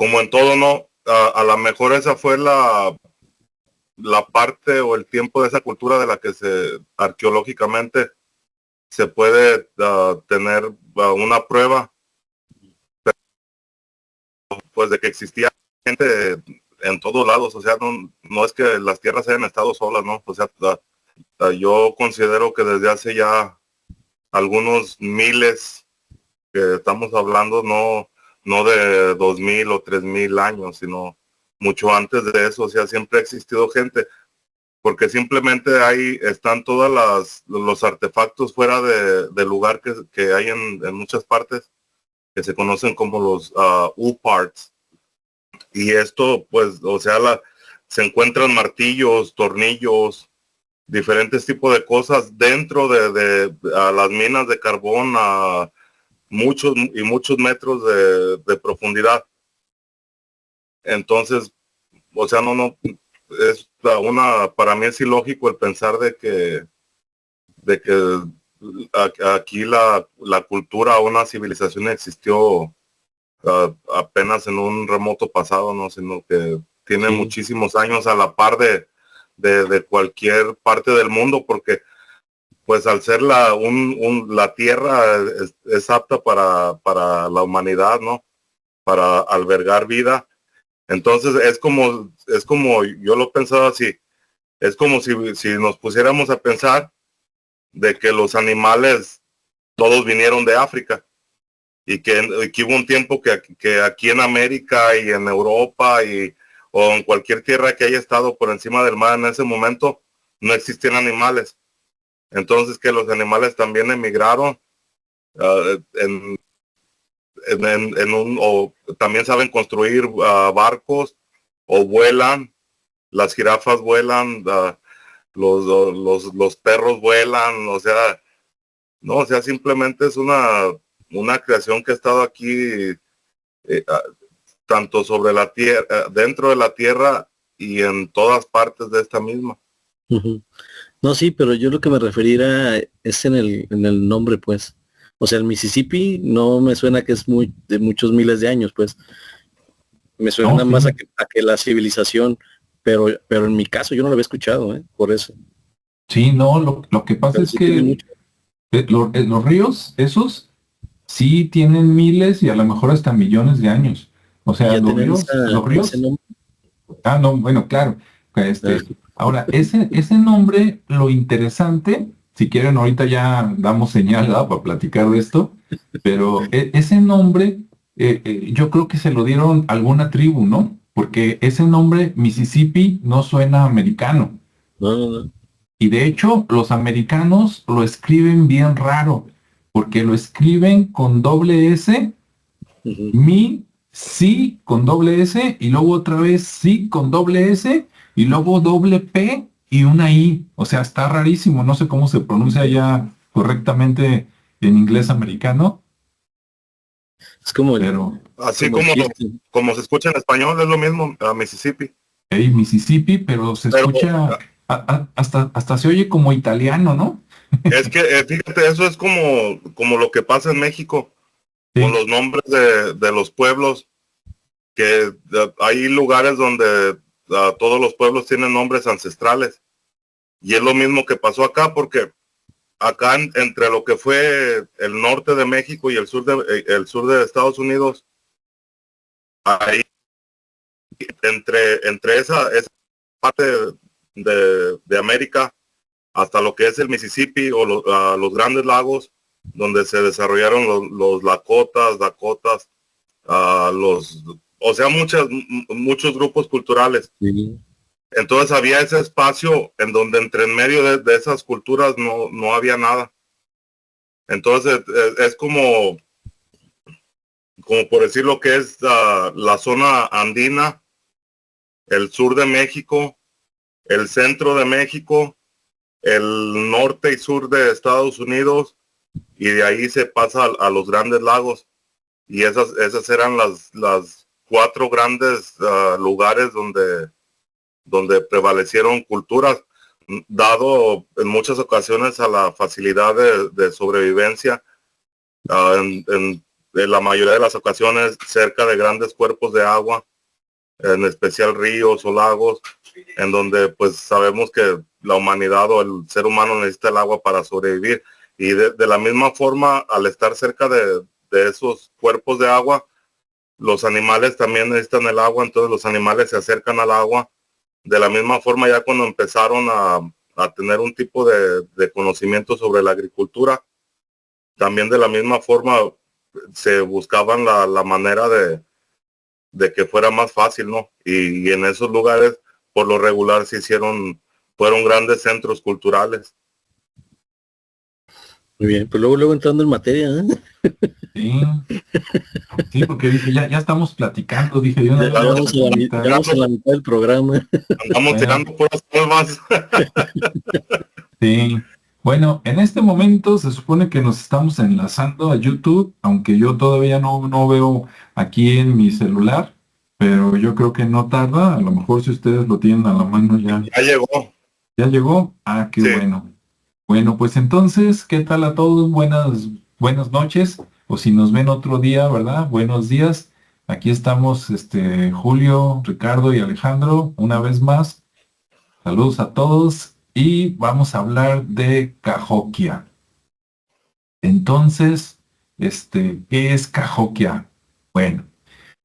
como en todo, ¿no? A lo mejor esa fue la parte o el tiempo de esa cultura de la que arqueológicamente se puede tener una prueba, pues de que existía gente en todos lados. O sea, no es que las tierras hayan estado solas, ¿no? O sea, yo considero que desde hace ya algunos miles que estamos hablando, no de 2000 o 3000 años, sino mucho antes de eso. O sea, siempre ha existido gente, porque simplemente ahí están todas los artefactos fuera del lugar que hay en muchas partes, que se conocen como los U-parts. Y esto, pues, o sea, se encuentran martillos, tornillos, diferentes tipos de cosas dentro de las minas de carbón a muchos y muchos metros de profundidad. Entonces, o sea, no, es para mí es ilógico el pensar de que aquí la cultura o una civilización existió apenas en un remoto pasado, ¿no? Sino que tiene Sí. muchísimos años a la par de cualquier parte del mundo, porque pues al ser la tierra es apta para la humanidad, ¿no? Para albergar vida. Entonces es como yo lo pensaba así, es como si nos pusiéramos a pensar de que los animales todos vinieron de África y que hubo un tiempo que aquí en América y en Europa o en cualquier tierra que haya estado por encima del mar en ese momento no existían animales. Entonces que los animales también emigraron o también saben construir barcos o vuelan. Las jirafas vuelan, los perros vuelan. O sea, no, o sea, simplemente es una creación que ha estado aquí, eh, tanto sobre la tierra, dentro de la tierra y en todas partes de esta misma. Ujú. No, sí, pero yo lo que me refería es en el nombre, pues. O sea, el Mississippi no me suena que es de muchos miles de años, pues. Me No, suena más sí. a que la civilización, pero en mi caso yo no lo había escuchado, por eso. Sí, no, lo que pasa Pero es sí tiene que mucho. los ríos, esos, sí tienen miles y a lo mejor hasta millones de años. O Y sea, ya tenían los ese ríos, nombre. no, bueno, claro. Ah, Ahora, ese nombre, lo interesante, si quieren, ahorita ya damos señal, ¿verdad?, para platicar de esto, pero ese nombre, yo creo que se lo dieron a alguna tribu, ¿no? Porque ese nombre, Mississippi, no suena americano. no, no, no. Y de hecho, los americanos lo escriben bien raro, porque lo escriben con doble S, Ujú. mi, sí con doble S, y luego otra vez sí con doble S, y luego doble P y una I. O sea, está rarísimo, no sé cómo se pronuncia ya correctamente en inglés americano, Es como el, pero Así como el chiste. como se escucha en español, es lo mismo a Mississippi. hey, Mississippi, pero se Pero escucha, hasta se oye como italiano, ¿no? es que, fíjate, eso es como lo que pasa en México con Sí, los nombres de los pueblos, que hay lugares donde todos los pueblos tienen nombres ancestrales. Y es lo mismo que pasó acá, porque acá entre lo que fue el norte de México y el sur de Estados Unidos, ahí entre esa parte de América hasta lo que es el Mississippi o los grandes lagos donde se desarrollaron los Dakotas, o sea, muchos grupos culturales. Sí. Entonces había ese espacio en donde entre en medio de esas culturas no había nada. Entonces es como por decir lo que es la zona andina, el sur de México, el centro de México, el norte y sur de Estados Unidos, y de ahí se pasa a los grandes lagos. Y esas eran las cuatro grandes lugares donde prevalecieron culturas, dado en muchas ocasiones a la facilidad de sobrevivencia en de la mayoría de las ocasiones cerca de grandes cuerpos de agua, en especial ríos o lagos, en donde pues sabemos que la humanidad o el ser humano necesita el agua para sobrevivir. Y de la misma forma, al estar cerca de esos cuerpos de agua, los animales también necesitan el agua, entonces los animales se acercan al agua. De la misma forma, ya cuando empezaron a tener un tipo de conocimiento sobre la agricultura, también de la misma forma se buscaban la manera de que fuera más fácil, ¿no? Y en esos lugares, por lo regular, fueron grandes centros culturales. Muy bien, pues luego entrando en materia, ¿eh? Sí, sí, porque dije, ya estamos platicando, dije, yo no Ya vamos vamos, ya vamos en la mitad del programa. Andamos tirando puras palmas. Sí. Bueno, en este momento se supone que nos estamos enlazando a YouTube, aunque yo todavía no veo aquí en mi celular, pero yo creo que no tarda. A lo mejor si ustedes lo tienen a la mano ya. Ya llegó. ¿Ya llegó? Ah, qué Sí. bueno. Bueno, pues entonces, ¿qué tal a todos? Buenas noches. O si nos ven otro día, ¿verdad? Buenos días. Aquí estamos, Julio, Ricardo y Alejandro, una vez más. Saludos a todos y vamos a hablar de Cahokia. Entonces, ¿qué es Cahokia? Bueno,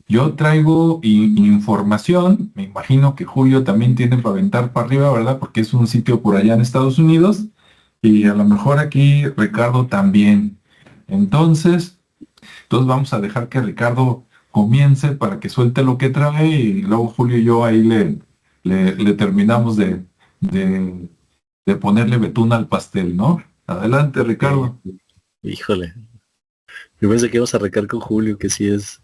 yo traigo información, me imagino que Julio también tiene para aventar para arriba, ¿verdad? Porque es un sitio por allá en Estados Unidos y a lo mejor aquí Ricardo también. Entonces vamos a dejar que Ricardo comience para que suelte lo que trae y luego Julio y yo ahí le terminamos de, de ponerle betún al pastel, ¿no? Adelante, Ricardo. Híjole, yo pensé que ibas a recar con Julio, que sí es.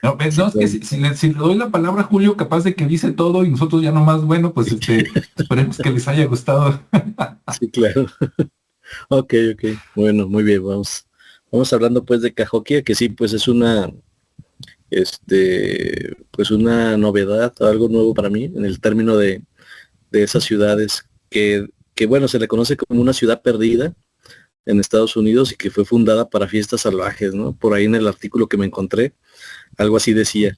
No, Sí, no, es que si le doy la palabra a Julio, capaz de que dice todo y nosotros ya nomás, bueno, pues esperemos que les haya gustado. sí, claro. Ok. Bueno, muy bien, vamos hablando pues de Cahokia, que sí, pues es pues una novedad, algo nuevo para mí, en el término de esas ciudades que bueno, se le conoce como una ciudad perdida en Estados Unidos y que fue fundada para fiestas salvajes, ¿no? Por ahí en el artículo que me encontré, algo así decía.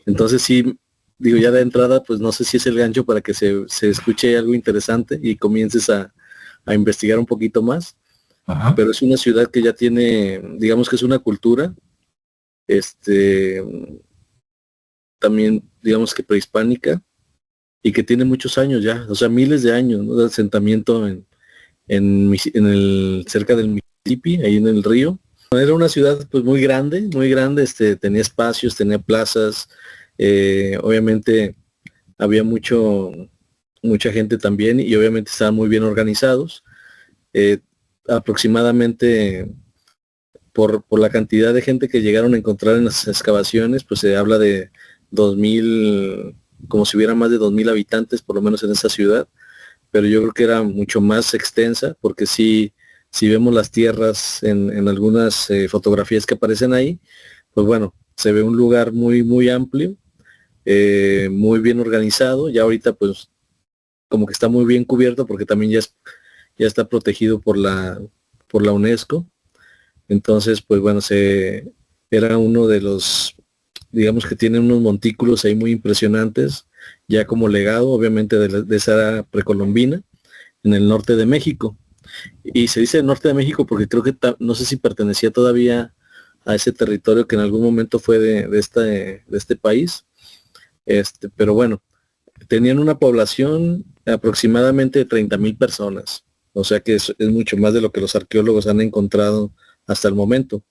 Entonces sí, digo, ya de entrada, pues no sé si es el gancho para que se escuche algo interesante y comiences a investigar un poquito más, Ajá. pero es una ciudad que ya tiene, digamos que es una cultura, este, también digamos que prehispánica y que tiene muchos años ya, o sea, miles de años, ¿no? De asentamiento en el cerca del Mississippi, ahí en el río. Era una ciudad pues muy grande, tenía espacios, tenía plazas, obviamente había mucha gente también y obviamente estaban muy bien organizados. Eh, aproximadamente por la cantidad de gente que llegaron a encontrar en las excavaciones, pues se habla de 2000, como si hubiera más de 2000 habitantes por lo menos en esa ciudad, pero yo creo que era mucho más extensa porque si vemos las tierras en algunas fotografías que aparecen ahí, pues bueno, se ve un lugar muy amplio, muy bien organizado, ya ahorita pues como que está muy bien cubierto porque también ya está protegido por la UNESCO. Entonces, pues bueno, era uno de los, digamos que tiene unos montículos ahí muy impresionantes, ya como legado, obviamente, de esa era precolombina, en el norte de México. Y se dice el norte de México porque creo que no sé si pertenecía todavía a ese territorio que en algún momento fue de este país. Pero bueno, tenían una población aproximadamente de 30,000 personas. O sea que es mucho más de lo que los arqueólogos han encontrado hasta el momento.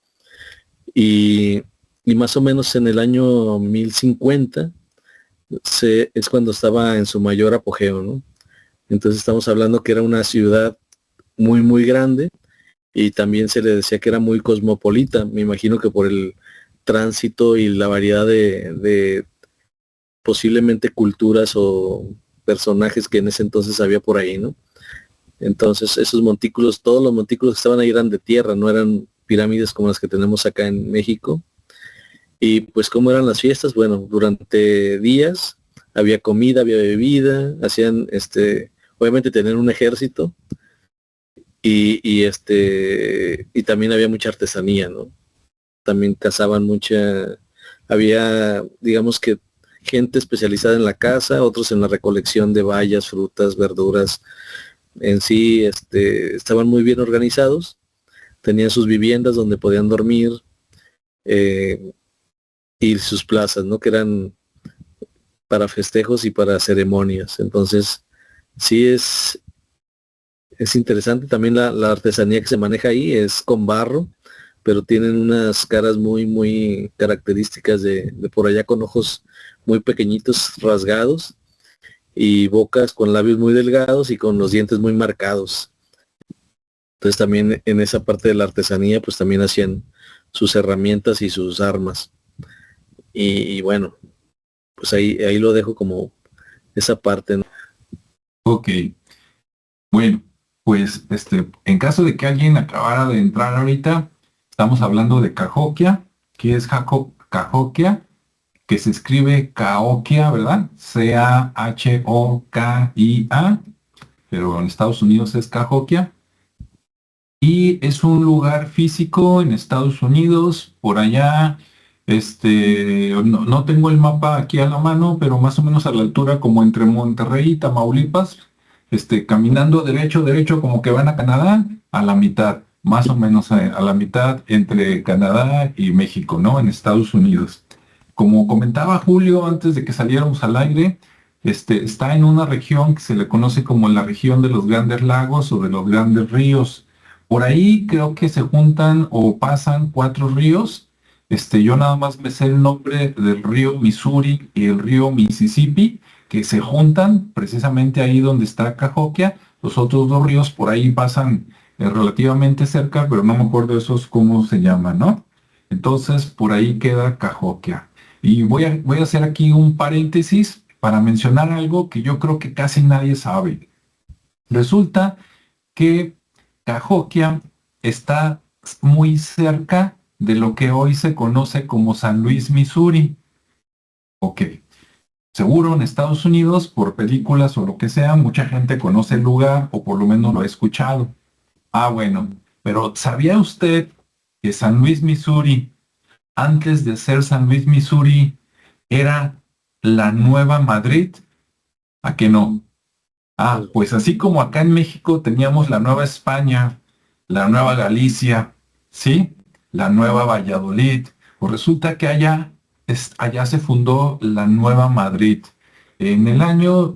Y, y más o menos en el año 1050 es cuando estaba en su mayor apogeo, ¿no? Entonces estamos hablando que era una ciudad muy grande y también se le decía que era muy cosmopolita. Me imagino que por el tránsito y la variedad de posiblemente culturas o personajes que en ese entonces había por ahí, ¿no? Entonces esos montículos, todos los montículos que estaban ahí eran de tierra, no eran pirámides como las que tenemos acá en México. Y pues cómo eran las fiestas, bueno, durante días había comida, había bebida, hacían obviamente tener un ejército y también había mucha artesanía, ¿no? también cazaban había, digamos que gente especializada en la caza, otros en la recolección de bayas, frutas, verduras. En sí, estaban muy bien organizados, tenían sus viviendas donde podían dormir, y sus plazas, ¿no? Que eran para festejos y para ceremonias. Entonces, sí es interesante. También la artesanía que se maneja ahí es con barro, pero tienen unas caras muy, muy características de por allá, con ojos muy pequeñitos, rasgados, y bocas con labios muy delgados y con los dientes muy marcados. Entonces también en esa parte de la artesanía, pues también hacían sus herramientas y sus armas. Y bueno, pues ahí lo dejo como esa parte, ¿no? Ok, bueno, pues en caso de que alguien acabara de entrar ahorita, estamos hablando de Cahokia. ¿Qué es Cahokia? Que se escribe Cahokia, ¿verdad? Cahokia, pero en Estados Unidos es Cahokia. Y es un lugar físico en Estados Unidos, por allá, no tengo el mapa aquí a la mano, pero más o menos a la altura como entre Monterrey y Tamaulipas, caminando derecho, derecho, como que van a Canadá, a la mitad, más o menos a la mitad entre Canadá y México, ¿no? En Estados Unidos. Como comentaba Julio antes de que saliéramos al aire, está en una región que se le conoce como la región de los Grandes Lagos o de los Grandes Ríos. Por ahí creo que se juntan o pasan 4 ríos. Yo nada más me sé el nombre del río Missouri y el río Mississippi, que se juntan precisamente ahí donde está Cahokia. Los otros 2 ríos por ahí pasan relativamente cerca, pero no me acuerdo esos cómo se llaman, ¿no? Entonces por ahí queda Cahokia. Y voy a hacer aquí un paréntesis para mencionar algo que yo creo que casi nadie sabe. Resulta que Cahokia está muy cerca de lo que hoy se conoce como San Luis, Missouri. Ok. Seguro en Estados Unidos, por películas o lo que sea, mucha gente conoce el lugar o por lo menos lo ha escuchado. Ah, bueno. Pero ¿sabía usted que San Luis, Missouri, antes de ser San Luis, Missouri, era la Nueva Madrid? ¿A qué no? Ah, pues así como acá en México teníamos la Nueva España, la Nueva Galicia, ¿sí? La Nueva Valladolid, pues resulta que allá se fundó la Nueva Madrid. En el año,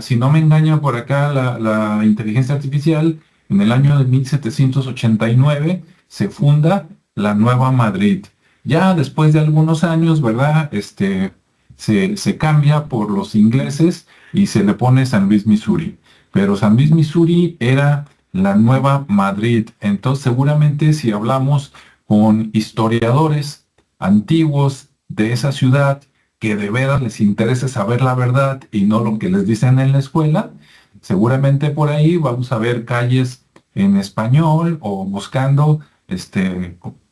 si no me engaña por acá la inteligencia artificial, en el año de 1789 se funda la Nueva Madrid. Ya después de algunos años, ¿verdad? Se cambia por los ingleses y se le pone San Luis, Missouri. Pero San Luis, Missouri era la Nueva Madrid. Entonces, seguramente si hablamos con historiadores antiguos de esa ciudad, que de veras les interesa saber la verdad y no lo que les dicen en la escuela, seguramente por ahí vamos a ver calles en español o buscando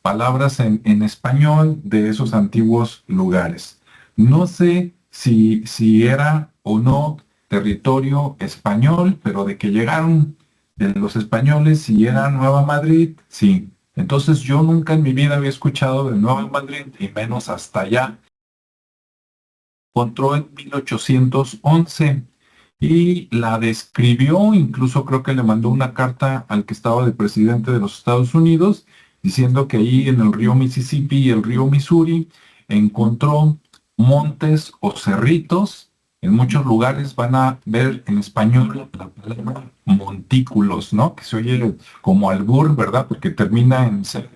palabras en español de esos antiguos lugares. No sé si era o no territorio español, pero de que llegaron los españoles, si era Nueva Madrid, sí. Entonces yo nunca en mi vida había escuchado de Nueva Madrid, y menos hasta allá. Encontró en 1811 y la describió, incluso creo que le mandó una carta al que estaba de presidente de los Estados Unidos, diciendo que ahí en el río Mississippi y el río Missouri encontró montes o cerritos. En muchos lugares van a ver en español la palabra montículos, ¿no? Que se oye como albur, ¿verdad? Porque termina en ser.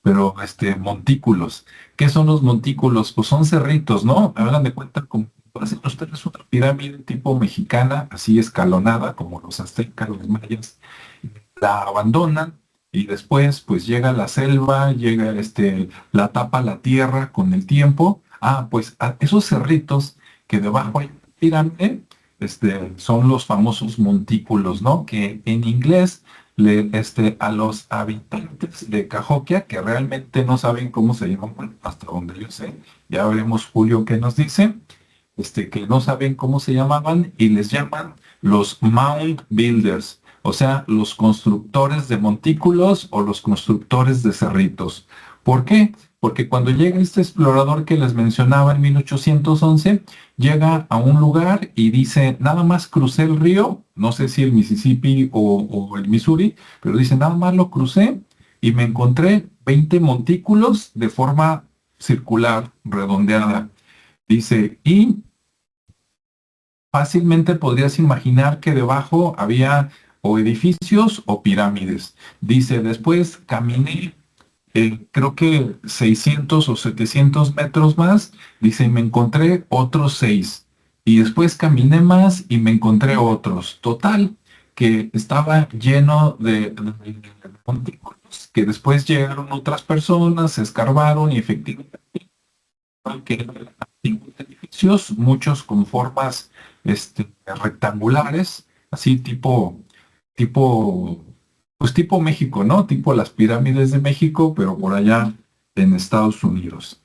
Pero montículos. ¿Qué son los montículos? Pues son cerritos, ¿no? Hagan de cuenta como hacen ustedes una pirámide tipo mexicana, así escalonada, como los aztecas, los mayas, la abandonan y después pues llega la selva, llega la tapa la tierra con el tiempo. Ah, pues esos cerritos que debajo hay una pirámide, son los famosos montículos, ¿no? Que en inglés a los habitantes de Cahokia, que realmente no saben cómo se llaman, hasta donde yo sé, ya veremos Julio qué nos dice, que no saben cómo se llamaban y les llaman los mound builders, o sea, los constructores de montículos o los constructores de cerritos. ¿Por qué? Porque cuando llega este explorador que les mencionaba en 1811, llega a un lugar y dice, nada más crucé el río, no sé si el Mississippi o el Missouri, pero dice, nada más lo crucé y me encontré 20 montículos de forma circular, redondeada. Dice, y fácilmente podrías imaginar que debajo había o edificios o pirámides. Dice, después caminé, creo que 600 o 700 metros más, dice, y me encontré otros 6. Y después caminé más y me encontré otros. Total, que estaba lleno de montículos, que después llegaron otras personas, se escarbaron y efectivamente que eran antiguos edificios, muchos con formas rectangulares, así tipo, pues tipo México, ¿no? Tipo las pirámides de México, pero por allá en Estados Unidos.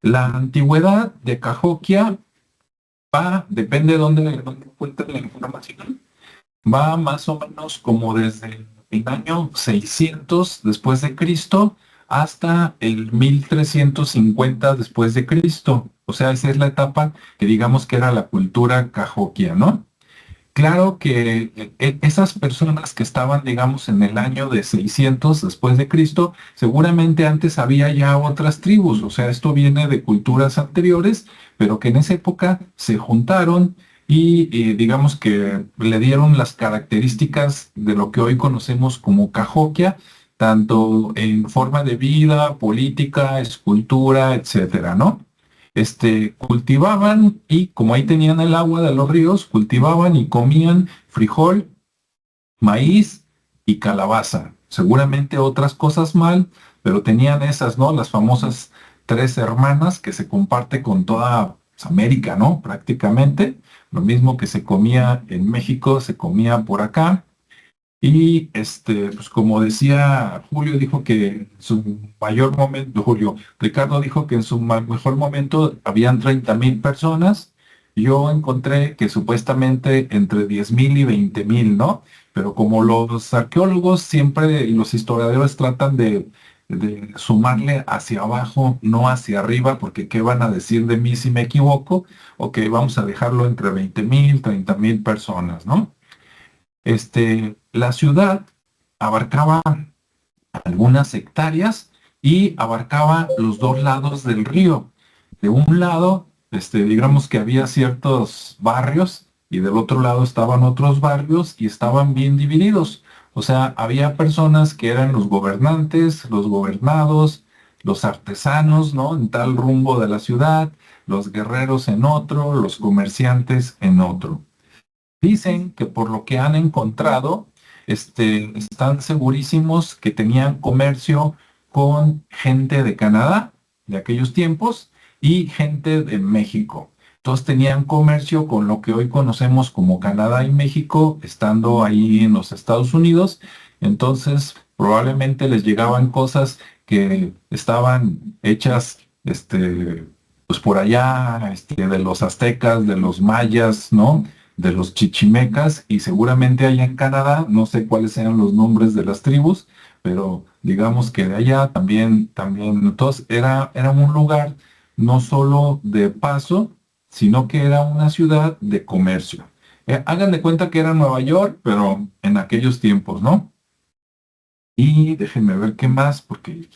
La antigüedad de Cahokia depende de dónde encuentre la información, va más o menos como desde el año 600 después de Cristo hasta el 1350 después de Cristo. O sea, esa es la etapa que digamos que era la cultura cajoquia, ¿no? Claro que esas personas que estaban, digamos, en el año de 600 después de Cristo, seguramente antes había ya otras tribus, o sea, esto viene de culturas anteriores, pero que en esa época se juntaron y digamos que le dieron las características de lo que hoy conocemos como Cahokia, tanto en forma de vida, política, escultura, etcétera, ¿no? Cultivaban y como ahí tenían el agua de los ríos, cultivaban y comían frijol, maíz y calabaza. Seguramente otras cosas mal, pero tenían esas, ¿no? Las famosas tres hermanas que se comparte con toda pues, América, ¿no? Prácticamente. Lo mismo que se comía en México, se comía por acá. Y pues como decía Julio, dijo que en su mayor momento, Ricardo dijo que en su mejor momento habían 30,000 personas. Yo encontré que supuestamente entre 10,000 y 20,000, ¿no? Pero como los arqueólogos siempre y los historiadores tratan de sumarle hacia abajo, no hacia arriba, porque ¿qué van a decir de mí si me equivoco? Ok, vamos a dejarlo entre 20,000, 30,000 personas, ¿no? La ciudad abarcaba algunas hectáreas y abarcaba los dos lados del río. De un lado, digamos que había ciertos barrios y del otro lado estaban otros barrios y estaban bien divididos. O sea, había personas que eran los gobernantes, los gobernados, los artesanos, ¿no? En tal rumbo de la ciudad, los guerreros en otro, los comerciantes en otro. Dicen que por lo que han encontrado, están segurísimos que tenían comercio con gente de Canadá de aquellos tiempos y gente de México. Entonces tenían comercio con lo que hoy conocemos como Canadá y México, estando ahí en los Estados Unidos. Entonces probablemente les llegaban cosas que estaban hechas, pues por allá, de los aztecas, de los mayas, ¿no? De los chichimecas y seguramente allá en Canadá, no sé cuáles sean los nombres de las tribus, pero digamos que de allá también, entonces era un lugar no solo de paso, sino que era una ciudad de comercio. Hagan de cuenta que era Nueva York, pero en aquellos tiempos, ¿no? Y déjenme ver qué más, porque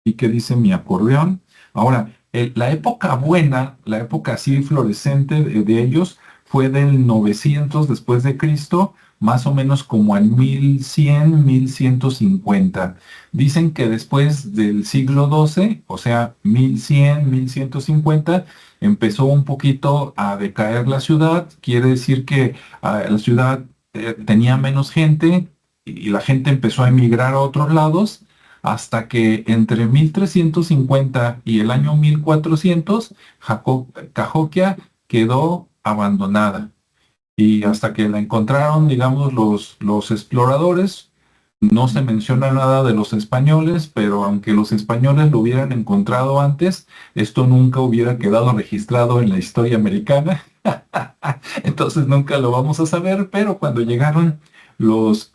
y qué dice mi acordeón. Ahora, la época buena, la época así florescente de ellos fue del 900 después de Cristo, más o menos como al 1100, 1150. Dicen que después del siglo XII, o sea, 1100, 1150, empezó un poquito a decaer la ciudad. Quiere decir que la ciudad tenía menos gente y la gente empezó a emigrar a otros lados hasta que entre 1350 y el año 1400, Cahokia quedó abandonada. Y hasta que la encontraron, digamos, los exploradores, no se menciona nada de los españoles, pero aunque los españoles lo hubieran encontrado antes, esto nunca hubiera quedado registrado en la historia americana. Entonces nunca lo vamos a saber, pero cuando llegaron los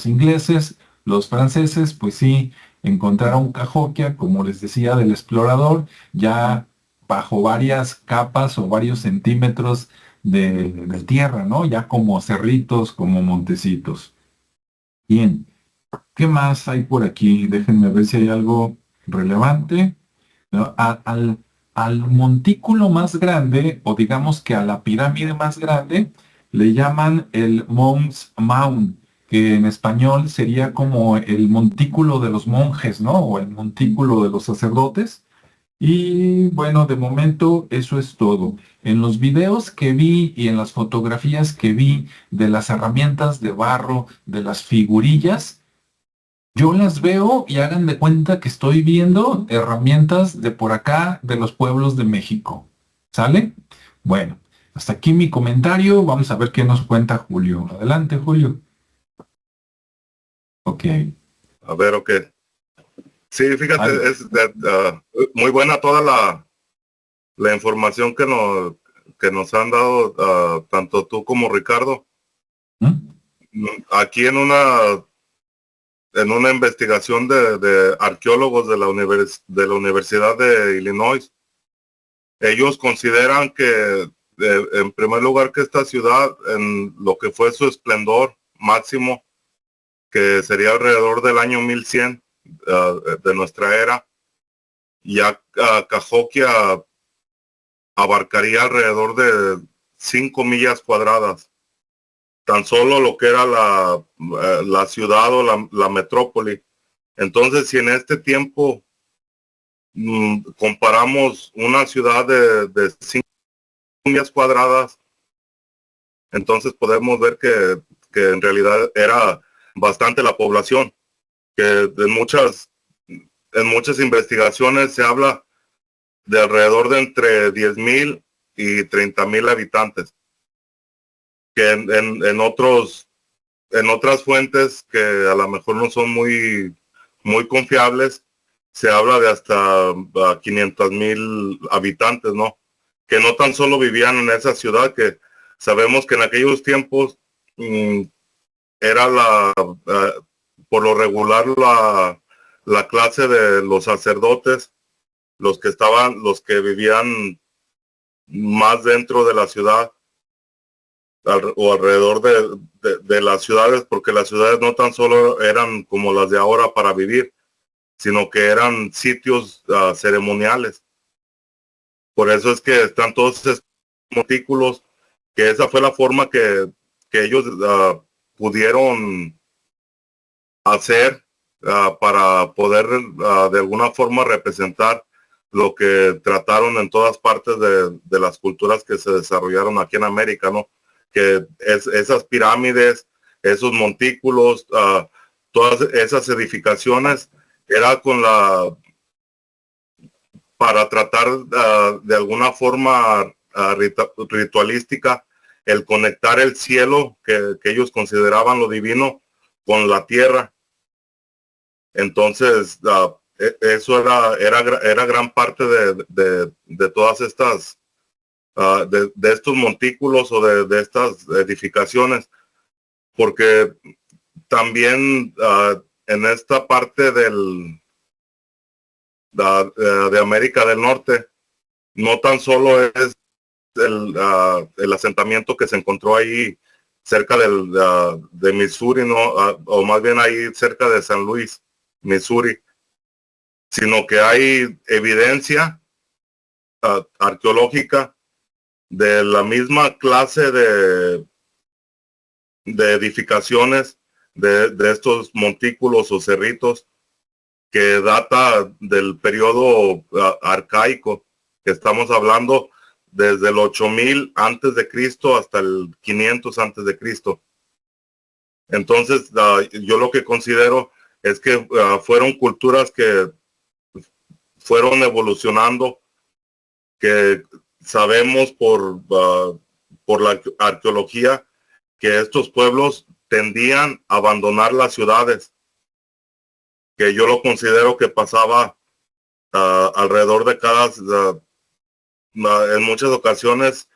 ingleses, los franceses, pues sí, encontrar a un Cahokia, como les decía, del explorador, ya bajo varias capas o varios centímetros de tierra, ¿no? Ya como cerritos, como montecitos. Bien, ¿qué más hay por aquí? Déjenme ver si hay algo relevante. ¿No? Al montículo más grande, o digamos que a la pirámide más grande, le llaman el Mons Maun, que en español sería como el montículo de los monjes, ¿no? O el montículo de los sacerdotes. Y bueno, de momento eso es todo. En los videos que vi y en las fotografías que vi de las herramientas de barro, de las figurillas, yo las veo y hagan de cuenta que estoy viendo herramientas de por acá, de los pueblos de México. ¿Sale? Bueno, hasta aquí mi comentario. Vamos a ver qué nos cuenta Julio. Adelante, Julio. Ok. A ver, ok. Sí, fíjate, Ay, es muy buena toda la información que nos han dado tanto tú como Ricardo. ¿mm? Aquí en una investigación de arqueólogos de de la Universidad de Illinois, ellos consideran que, en primer lugar, que esta ciudad, en lo que fue su esplendor máximo, que sería alrededor del año 1100 de nuestra era, ya Cahokia abarcaría alrededor de 5 millas cuadradas. Tan solo lo que era la ciudad o la metrópoli. Entonces, si en este tiempo comparamos una ciudad de 5 millas cuadradas, entonces podemos ver que en realidad era bastante la población, que en muchas investigaciones se habla de alrededor de entre 10,000 y 30,000 habitantes, que en otras fuentes que a lo mejor no son muy confiables, se habla de hasta 500,000 habitantes, ¿no? Que no tan solo vivían en esa ciudad, que sabemos que en aquellos tiempos mm, era por lo regular la clase de los sacerdotes, los que vivían más dentro de la ciudad o alrededor de las ciudades, porque las ciudades no tan solo eran como las de ahora para vivir, sino que eran sitios ceremoniales. Por eso es que están todos esos montículos, que esa fue la forma que ellos pudieron hacer para poder de alguna forma representar lo que trataron en todas partes de las culturas que se desarrollaron aquí en América, ¿no? Que esas pirámides, esos montículos, todas esas edificaciones, era para tratar de alguna forma ritualística, el conectar el cielo, que ellos consideraban lo divino, con la tierra. Entonces, eso era gran parte de todas estas, de estos montículos o de estas edificaciones, porque también en esta parte de América del Norte, no tan solo es el asentamiento que se encontró ahí cerca de Missouri, ¿no? O más bien ahí cerca de San Luis, Missouri, sino que hay evidencia arqueológica de la misma clase de edificaciones de estos montículos o cerritos, que data del periodo arcaico, que estamos hablando desde el 8000 antes de Cristo hasta el 500 antes de Cristo. Entonces, yo lo que considero es que fueron culturas que fueron evolucionando, que sabemos por la arqueología que estos pueblos tendían a abandonar las ciudades, que yo lo considero que pasaba alrededor de en muchas ocasiones,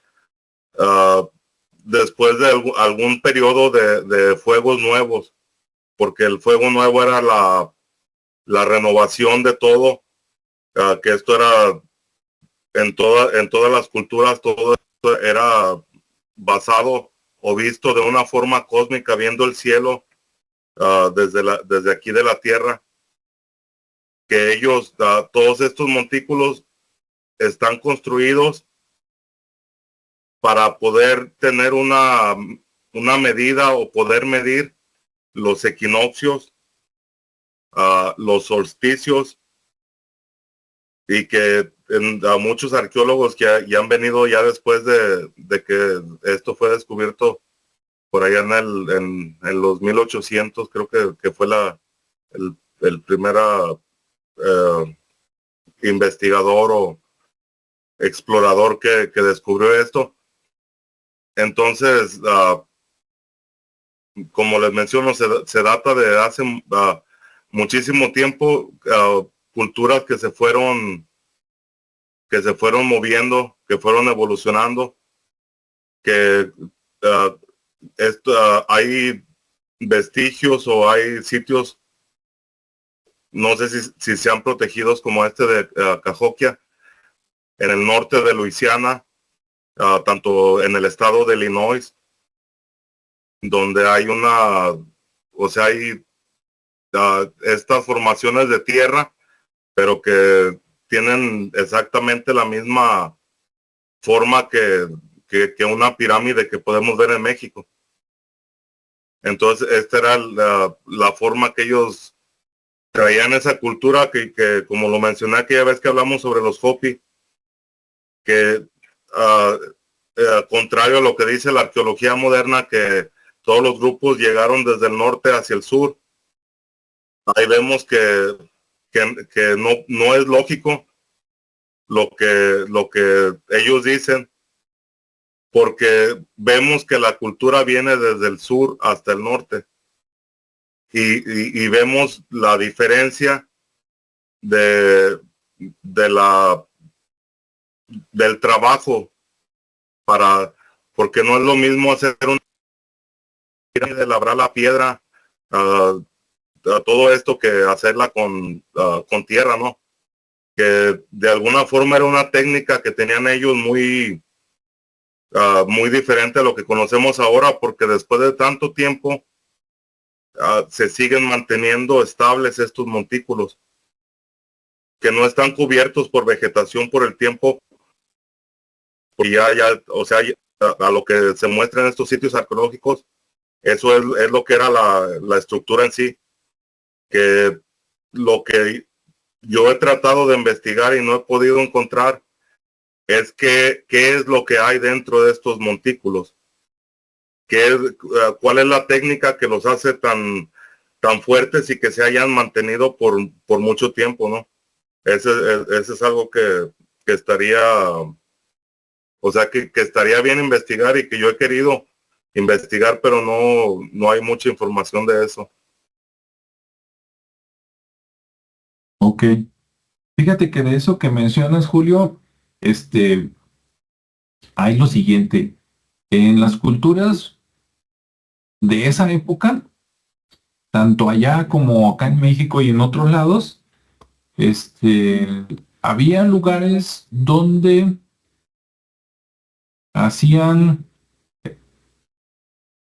después de algún periodo de fuegos nuevos, porque el fuego nuevo era la renovación de todo, que esto era en todas las culturas, todo esto era basado o visto de una forma cósmica, viendo el cielo desde aquí de la tierra, que ellos, todos estos montículos están construidos para poder tener una medida o poder medir los equinoccios, los solsticios, y que a muchos arqueólogos que ya han venido ya después de que esto fue descubierto por allá en los 1800, creo que fue el primer investigador o explorador que descubrió esto. Entonces, como les menciono, se data de hace muchísimo tiempo, culturas que se fueron moviendo, que fueron evolucionando, que hay vestigios o hay sitios, no sé si sean protegidos, como este de Cahokia, en el norte de Luisiana, tanto en el estado de Illinois, donde hay hay estas formaciones de tierra, pero que tienen exactamente la misma forma que una pirámide que podemos ver en México. Entonces, esta era la forma que ellos traían esa cultura, que como lo mencioné aquella vez que hablamos sobre los Hopi, que contrario a lo que dice la arqueología moderna, que todos los grupos llegaron desde el norte hacia el sur, ahí vemos que no es lógico lo que ellos dicen, porque vemos que la cultura viene desde el sur hasta el norte, y vemos la diferencia del trabajo, porque no es lo mismo hacer una pirámide, de labrar la piedra, todo esto, que hacerla con tierra, ¿no? Que de alguna forma era una técnica que tenían ellos muy diferente a lo que conocemos ahora, porque después de tanto tiempo se siguen manteniendo estables estos montículos, que no están cubiertos por vegetación por el tiempo, y o sea, a lo que se muestra en estos sitios arqueológicos, eso es lo que era la estructura en sí, que lo que yo he tratado de investigar y no he podido encontrar es qué es lo que hay dentro de estos montículos, cuál es la técnica que los hace tan fuertes y que se hayan mantenido por mucho tiempo, ¿no? Ese es algo que estaría, o sea, que estaría bien investigar, y que yo he querido investigar, pero no hay mucha información de eso. Ok. Fíjate que de eso que mencionas, Julio, hay lo siguiente. En las culturas de esa época, tanto allá como acá en México y en otros lados, había lugares donde hacían,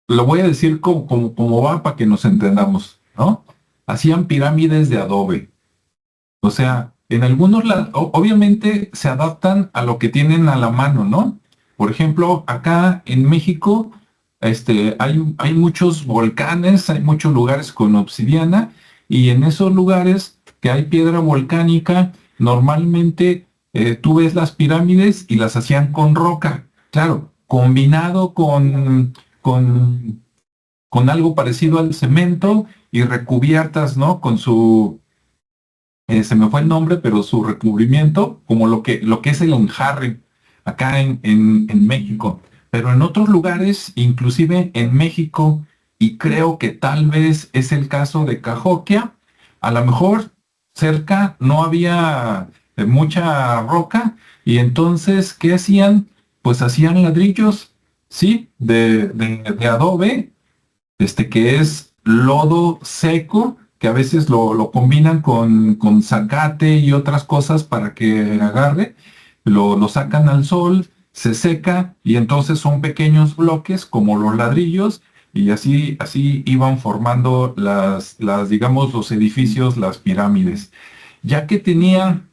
lo voy a decir como va para que nos entendamos, ¿no? Hacían pirámides de adobe. O sea, en algunos lados, obviamente se adaptan a lo que tienen a la mano, ¿no? Por ejemplo, acá en México, hay muchos volcanes, hay muchos lugares con obsidiana, y en esos lugares que hay piedra volcánica, normalmente tú ves las pirámides y las hacían con roca, claro, combinado con algo parecido al cemento y recubiertas, ¿no? Con su se me fue el nombre, pero su recubrimiento, como lo que es el enjarre acá en México. Pero en otros lugares, inclusive en México, y creo que tal vez es el caso de Cahokia, a lo mejor cerca no había mucha roca, y entonces, ¿qué hacían? Pues hacían ladrillos, ¿sí? De adobe, que es lodo seco, que a veces lo combinan con zacate y otras cosas para que agarre, lo sacan al sol, se seca y entonces son pequeños bloques como los ladrillos y así iban formando digamos, los edificios, las pirámides. Ya que tenían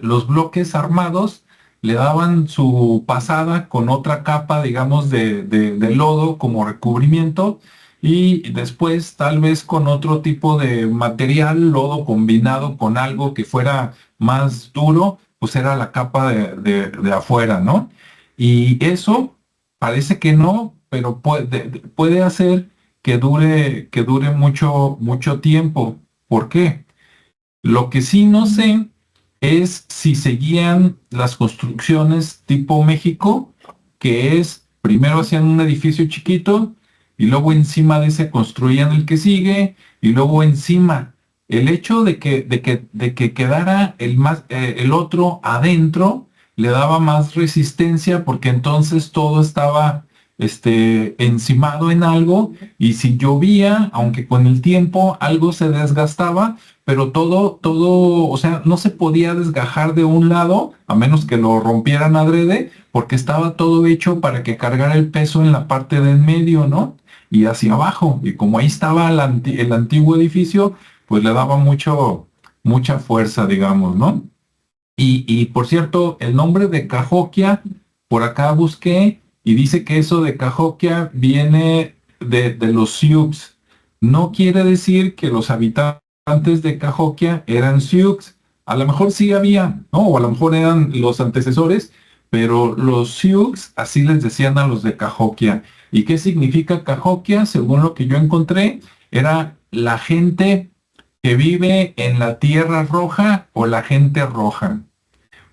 los bloques armados, le daban su pasada con otra capa, digamos, de lodo como recubrimiento y después tal vez con otro tipo de material, lodo combinado con algo que fuera más duro, pues era la capa de afuera, ¿no? Y eso parece que no, pero puede hacer que dure mucho, mucho tiempo. ¿Por qué? Lo que sí no sé es si seguían las construcciones tipo México, que es primero hacían un edificio chiquito y luego encima de ese construían el que sigue y luego encima. El hecho de que quedara el otro adentro le daba más resistencia porque entonces todo estaba encimado en algo y si llovía, aunque con el tiempo algo se desgastaba, pero todo, o sea, no se podía desgajar de un lado, a menos que lo rompieran adrede, porque estaba todo hecho para que cargara el peso en la parte del medio, ¿no? Y hacia abajo. Y como ahí estaba el antiguo edificio, pues le daba mucha fuerza, digamos, ¿no? Y por cierto, el nombre de Cahokia, por acá busqué y dice que eso de Cahokia viene de los Sioux. No quiere decir que los habitantes de Cahokia eran Sioux. A lo mejor sí había, ¿no? O a lo mejor eran los antecesores, pero los Sioux así les decían a los de Cahokia. ¿Y qué significa Cahokia? Según lo que yo encontré, era la gente que vive en la tierra roja o la gente roja.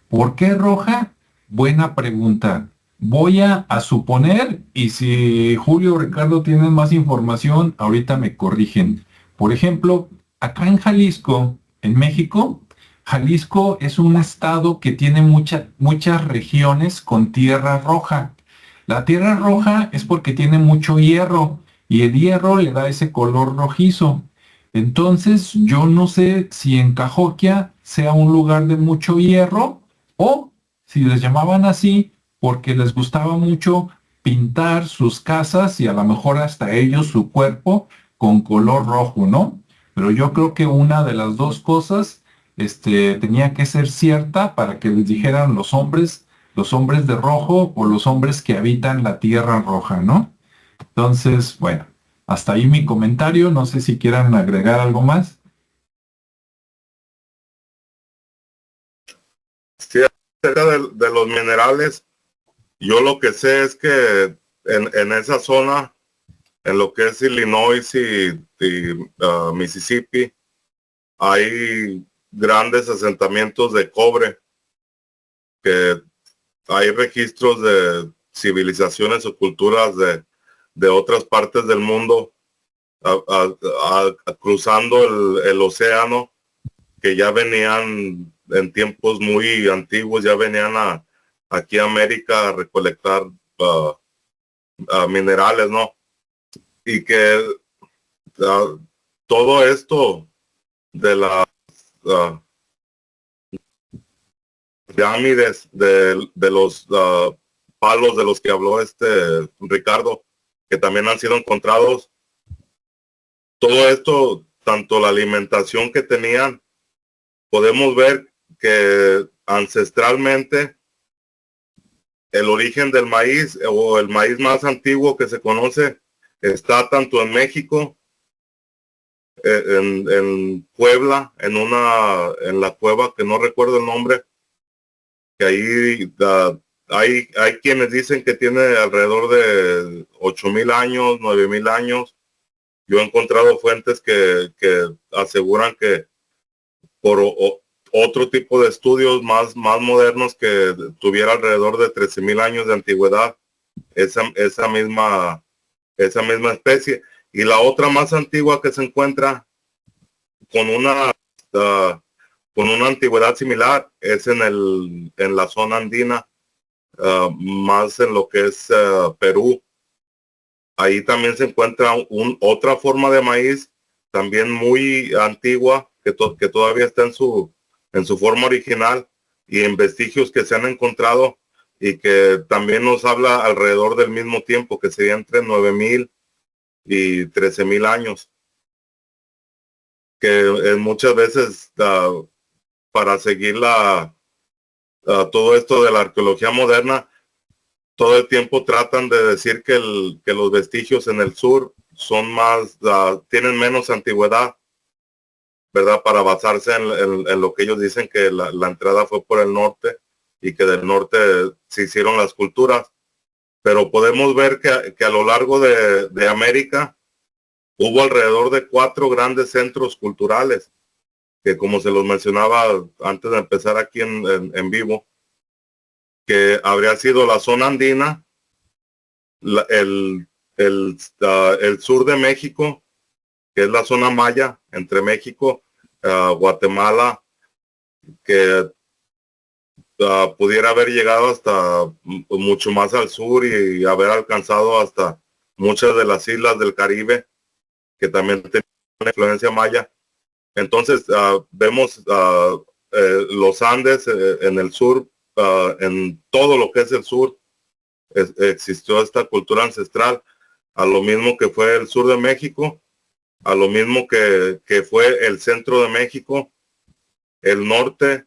¿Por qué roja? Buena pregunta. Voy a suponer, y si Julio o Ricardo tienen más información, ahorita me corrigen. Por ejemplo, acá en Jalisco, en México, Jalisco es un estado que tiene muchas regiones con tierra roja. La tierra roja es porque tiene mucho hierro y el hierro le da ese color rojizo. Entonces, yo no sé si en Cahokia sea un lugar de mucho hierro o si les llamaban así porque les gustaba mucho pintar sus casas y a lo mejor hasta ellos su cuerpo con color rojo, ¿no? Pero yo creo que una de las dos cosas, tenía que ser cierta para que les dijeran los hombres de rojo o los hombres que habitan la tierra roja, ¿no? Entonces, bueno, hasta ahí mi comentario. No sé si quieran agregar algo más. Sí, acerca de los minerales, yo lo que sé es que en esa zona, en lo que es Illinois y Mississippi, hay grandes asentamientos de cobre, que hay registros de civilizaciones o culturas de otras partes del mundo cruzando el océano, que ya venían en tiempos muy antiguos, ya venían aquí a América a recolectar minerales, ¿no? Y que todo esto de las pirámides, de los palos de los que habló Ricardo, que también han sido encontrados, todo esto, tanto la alimentación que tenían, podemos ver que ancestralmente el origen del maíz o el maíz más antiguo que se conoce está tanto en México, en Puebla, en la cueva que no recuerdo el nombre, que ahí hay quienes dicen que tiene alrededor de 8,000 años, 9,000 años. Yo he encontrado fuentes que aseguran que por otro tipo de estudios más modernos, que tuviera alrededor de 13,000 años de antigüedad, esa misma especie. Y la otra más antigua que se encuentra con uh, con una antigüedad similar es en la zona andina, más en lo que es Perú. Ahí también se encuentra otra forma de maíz también muy antigua, que todavía está en su forma original, y en vestigios que se han encontrado, y que también nos habla alrededor del mismo tiempo, que sería entre 9,000 y 13,000 años, que muchas veces para seguir todo esto de la arqueología moderna, todo el tiempo tratan de decir que los vestigios en el sur son más, tienen menos antigüedad, ¿verdad? Para basarse en lo que ellos dicen, que la entrada fue por el norte y que del norte se hicieron las culturas. Pero podemos ver que a lo largo de América hubo alrededor de 4 grandes centros culturales, que como se los mencionaba antes de empezar aquí en vivo, que habría sido la zona andina, el sur de México, que es la zona maya entre México, Guatemala, que pudiera haber llegado hasta mucho más al sur y haber alcanzado hasta muchas de las islas del Caribe, que también tenían una influencia maya. Entonces vemos los Andes en el sur, en todo lo que es el sur, existió esta cultura ancestral, a lo mismo que fue el sur de México, a lo mismo que fue el centro de México, el norte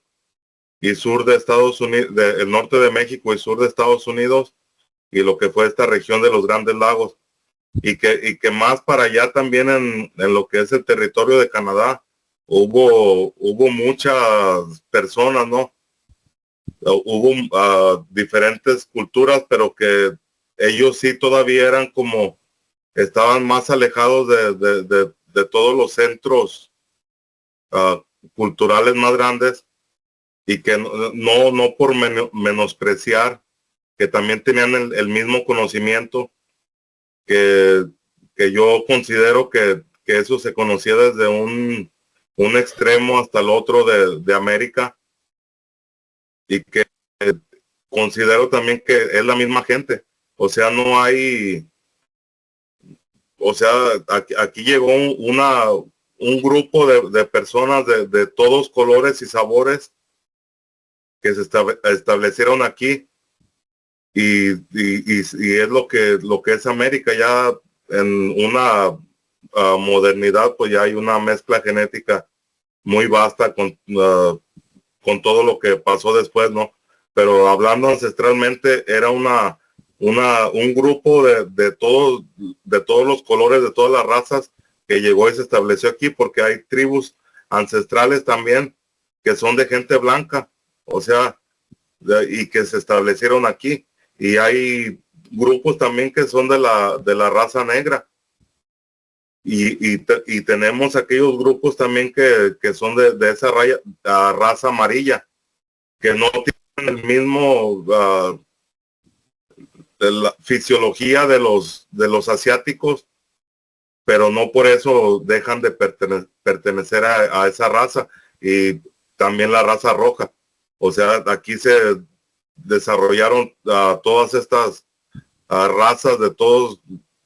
y sur de Estados Unidos, el norte de México y sur de Estados Unidos, y lo que fue esta región de los Grandes Lagos, y que más para allá también en lo que es el territorio de Canadá, hubo muchas personas, ¿no? Hubo diferentes culturas, pero que ellos sí todavía eran como, estaban más alejados de todos los centros culturales más grandes, y que no por menospreciar, que también tenían el mismo conocimiento, que yo considero que eso se conocía desde un extremo hasta el otro de América, y que considero también que es la misma gente. O sea, no hay, o sea, aquí llegó un grupo de personas de todos colores y sabores, que se establecieron aquí, y es lo que es América. Ya en una modernidad, pues ya hay una mezcla genética muy vasta con todo lo que pasó después, ¿no? Pero hablando ancestralmente, era un grupo de todos los colores, de todas las razas, que llegó y se estableció aquí, porque hay tribus ancestrales también que son de gente blanca, o sea, y que se establecieron aquí, y hay grupos también que son de la raza negra, y tenemos aquellos grupos también que son de esa raza amarilla, que no tienen el mismo de la fisiología de los asiáticos, pero no por eso dejan de pertenecer a esa raza, y también la raza roja. O sea, aquí se desarrollaron todas estas razas de todos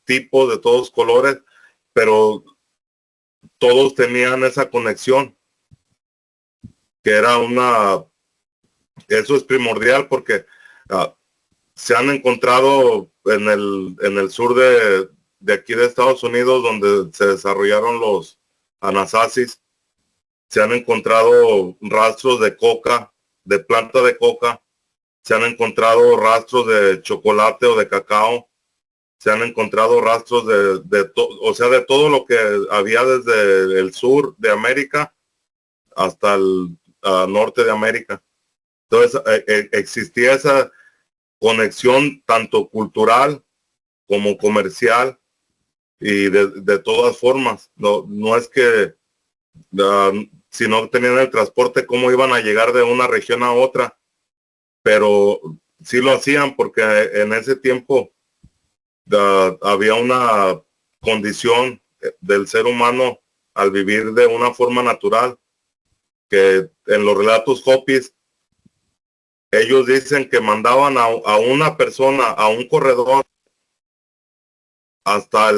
tipos, de todos colores, pero todos tenían esa conexión, que era eso es primordial, porque se han encontrado en el sur de aquí de Estados Unidos, donde se desarrollaron los Anasazis, se han encontrado rastros de coca, de planta de coca, se han encontrado rastros de chocolate o de cacao, se han encontrado rastros o sea, de todo lo que había desde el sur de América hasta el norte de América. Entonces, existía esa conexión tanto cultural como comercial, y de todas formas. No es que si no tenían el transporte, cómo iban a llegar de una región a otra, pero sí lo hacían, porque en ese tiempo había una condición del ser humano al vivir de una forma natural, que en los relatos Hopis ellos dicen que mandaban a una persona, a un corredor, hasta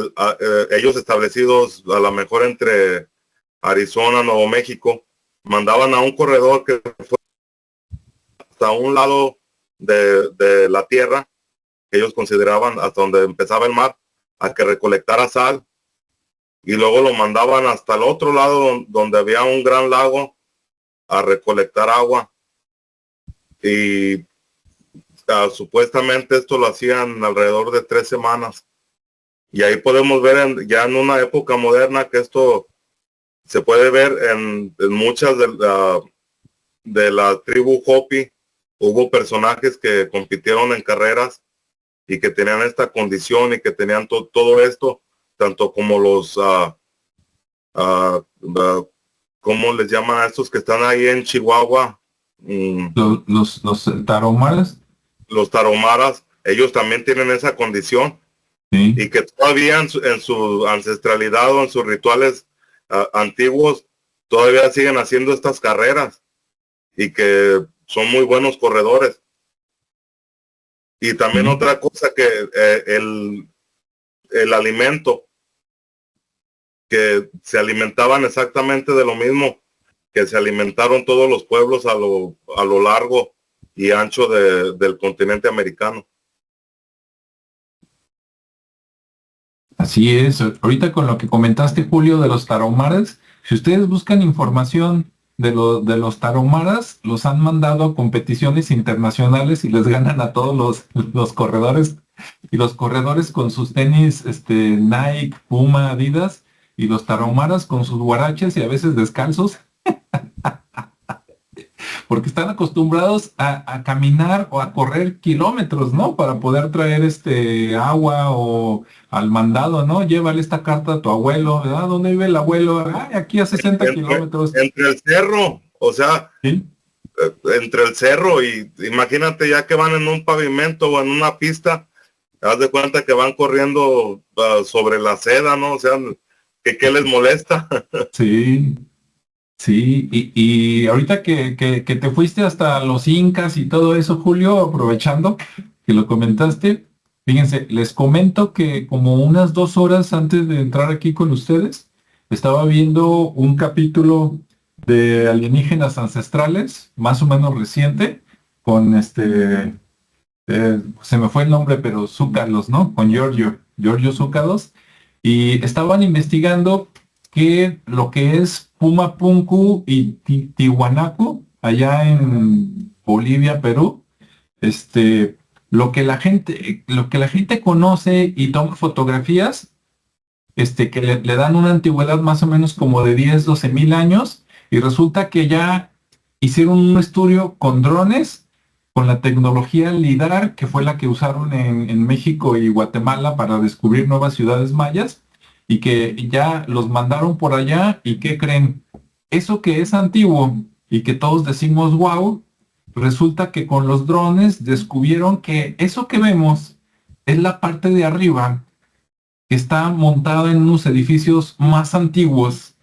ellos establecidos a lo mejor entre Arizona, Nuevo México, mandaban a un corredor que fue hasta un lado de la tierra, que ellos consideraban hasta donde empezaba el mar, a que recolectara sal, y luego lo mandaban hasta el otro lado donde había un gran lago a recolectar agua. Y supuestamente esto lo hacían alrededor de 3 semanas. Y ahí podemos ver ya en una época moderna que esto se puede ver en muchas de la tribu Hopi. Hubo personajes que compitieron en carreras y que tenían esta condición y que tenían todo esto, tanto como los, ¿cómo les llaman a estos que están ahí en Chihuahua? Los tarahumaras. Los tarahumaras, ellos también tienen esa condición. Sí. Y que todavía en su ancestralidad o en sus rituales antiguos, todavía siguen haciendo estas carreras y que son muy buenos corredores. Y también otra cosa que el alimento, que se alimentaban exactamente de lo mismo que se alimentaron todos los pueblos a lo largo y ancho del continente americano. Así es. Ahorita con lo que comentaste, Julio, de los tarahumaras, si ustedes buscan información de los tarahumaras, los han mandado a competiciones internacionales y les ganan a todos los corredores, y los corredores con sus tenis Nike, Puma, Adidas, y los tarahumaras con sus guaraches y a veces descalzos, porque están acostumbrados a caminar o a correr kilómetros, ¿no? Para poder traer agua o al mandado, ¿no? Llévale esta carta a tu abuelo, ¿verdad? ¿Dónde vive el abuelo? Ay, aquí a 60 kilómetros. Entre el cerro, o sea, ¿sí? Entre el cerro y imagínate ya que van en un pavimento o en una pista, haz de cuenta que van corriendo sobre la seda, ¿no? O sea, ¿qué les molesta? Sí. Sí, y ahorita que te fuiste hasta los incas y todo eso, Julio, aprovechando que lo comentaste, fíjense, les comento que como unas 2 horas antes de entrar aquí con ustedes, estaba viendo un capítulo de alienígenas ancestrales, más o menos reciente, con se me fue el nombre, pero Zúcalos, ¿no? Con Giorgio Zúcalos, y estaban investigando que lo que es Puma Punku y Tiwanaku, allá en Bolivia, Perú, lo que la gente conoce y toma fotografías, que le dan una antigüedad más o menos como de 10, 12 mil años, y resulta que ya hicieron un estudio con drones, con la tecnología LIDAR, que fue la que usaron en México y Guatemala para descubrir nuevas ciudades mayas, y que ya los mandaron por allá. ¿Y qué creen? Eso que es antiguo y que todos decimos wow, resulta que con los drones descubrieron que eso que vemos es la parte de arriba que está montado en unos edificios más antiguos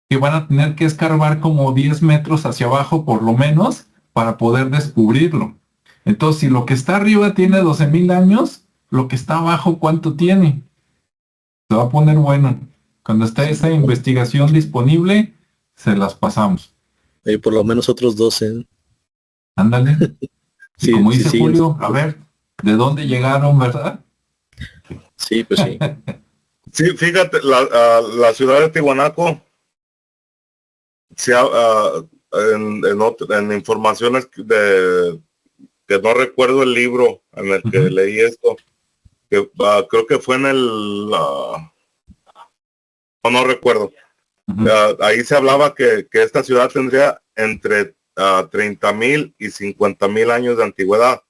que van a tener que escarbar como 10 metros hacia abajo por lo menos para poder descubrirlo. Entonces, si lo que está arriba tiene 12,000 años, lo que está abajo, ¿cuánto tiene? Se va a poner bueno. Cuando esté esa investigación disponible, se las pasamos. Por lo menos otros 12. Ándale. Y Sí, como sí, dice sí. Julio, a ver, ¿de dónde llegaron, verdad? Sí, pues sí. Sí, fíjate, la ciudad de Tiwanaku, en informaciones que no recuerdo el libro en el que leí esto, que creo que fue en no recuerdo. Ahí se hablaba que esta ciudad tendría entre 30,000 y 50,000 años de antigüedad,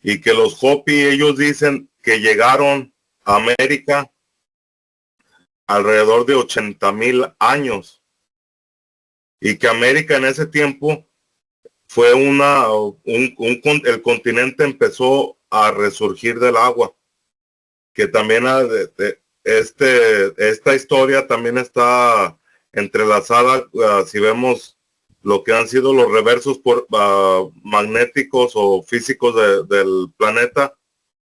y que los Hopi, ellos dicen que llegaron a América alrededor de 80,000 años, y que América en ese tiempo fue el continente empezó a resurgir del agua, que también esta historia también está entrelazada, si vemos lo que han sido los reversos magnéticos o físicos del planeta,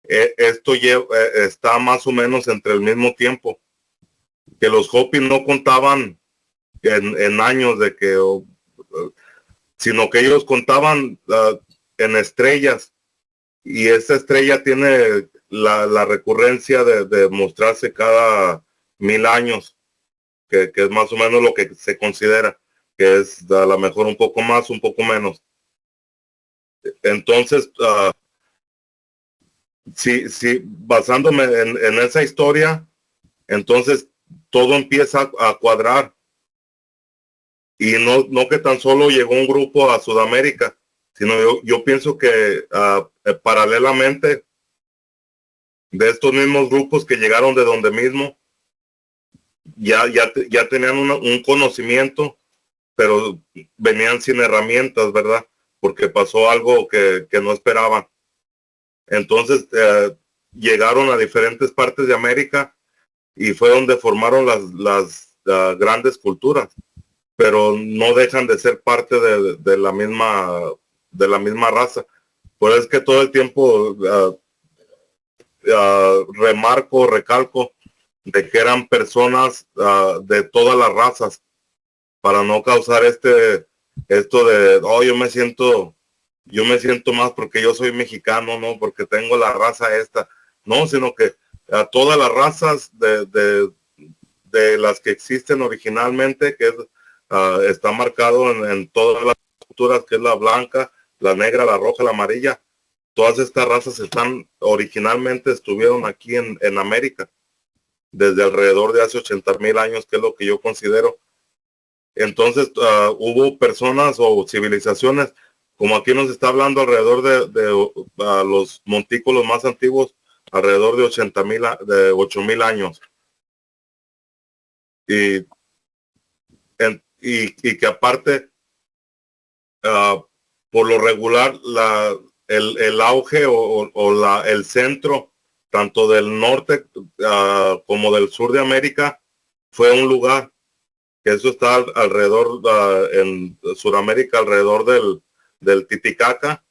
esto está más o menos entre el mismo tiempo, que los Hopi no contaban en años de que, sino que ellos contaban en estrellas, y esa estrella tiene la recurrencia de mostrarse cada 1000 años, que es más o menos lo que se considera, que es a lo mejor un poco más, un poco menos. Entonces, sí, basándome en esa historia, entonces todo empieza a cuadrar. Y no que tan solo llegó un grupo a Sudamérica, sino yo pienso que paralelamente de estos mismos grupos que llegaron de donde mismo, ya tenían un conocimiento, pero venían sin herramientas, ¿verdad? Porque pasó algo que no esperaban. Entonces llegaron a diferentes partes de América y fue donde formaron las grandes culturas, pero no dejan de ser parte de la misma raza. Por eso es que todo el tiempo recalco de que eran personas de todas las razas, para no causar esto de, yo me siento más porque yo soy mexicano, no porque tengo la raza esta, no, sino que a todas las razas de las que existen originalmente, que está marcado en todas las culturas, que es la blanca, la negra, la roja, la amarilla. Todas estas razas originalmente estuvieron aquí en América desde alrededor de hace 80,000 años, que es lo que yo considero. Entonces hubo personas o civilizaciones, como aquí nos está hablando, alrededor de los montículos más antiguos, alrededor de 8,000 años. Y que aparte, por lo regular, el auge o el centro, tanto del norte como del sur de América, fue un lugar, que eso está alrededor, en Sudamérica, alrededor del Titicaca,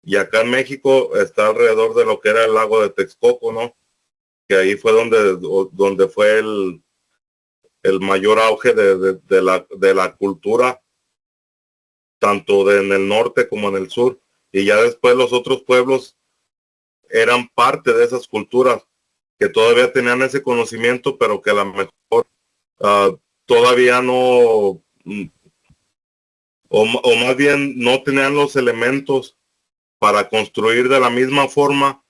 y acá en México está alrededor de lo que era el lago de Texcoco, ¿no? Que ahí fue donde fue el mayor auge de la cultura, tanto en el norte como en el sur. Y ya después los otros pueblos eran parte de esas culturas, que todavía tenían ese conocimiento, pero que a lo mejor todavía no, o más bien no tenían los elementos para construir de la misma forma,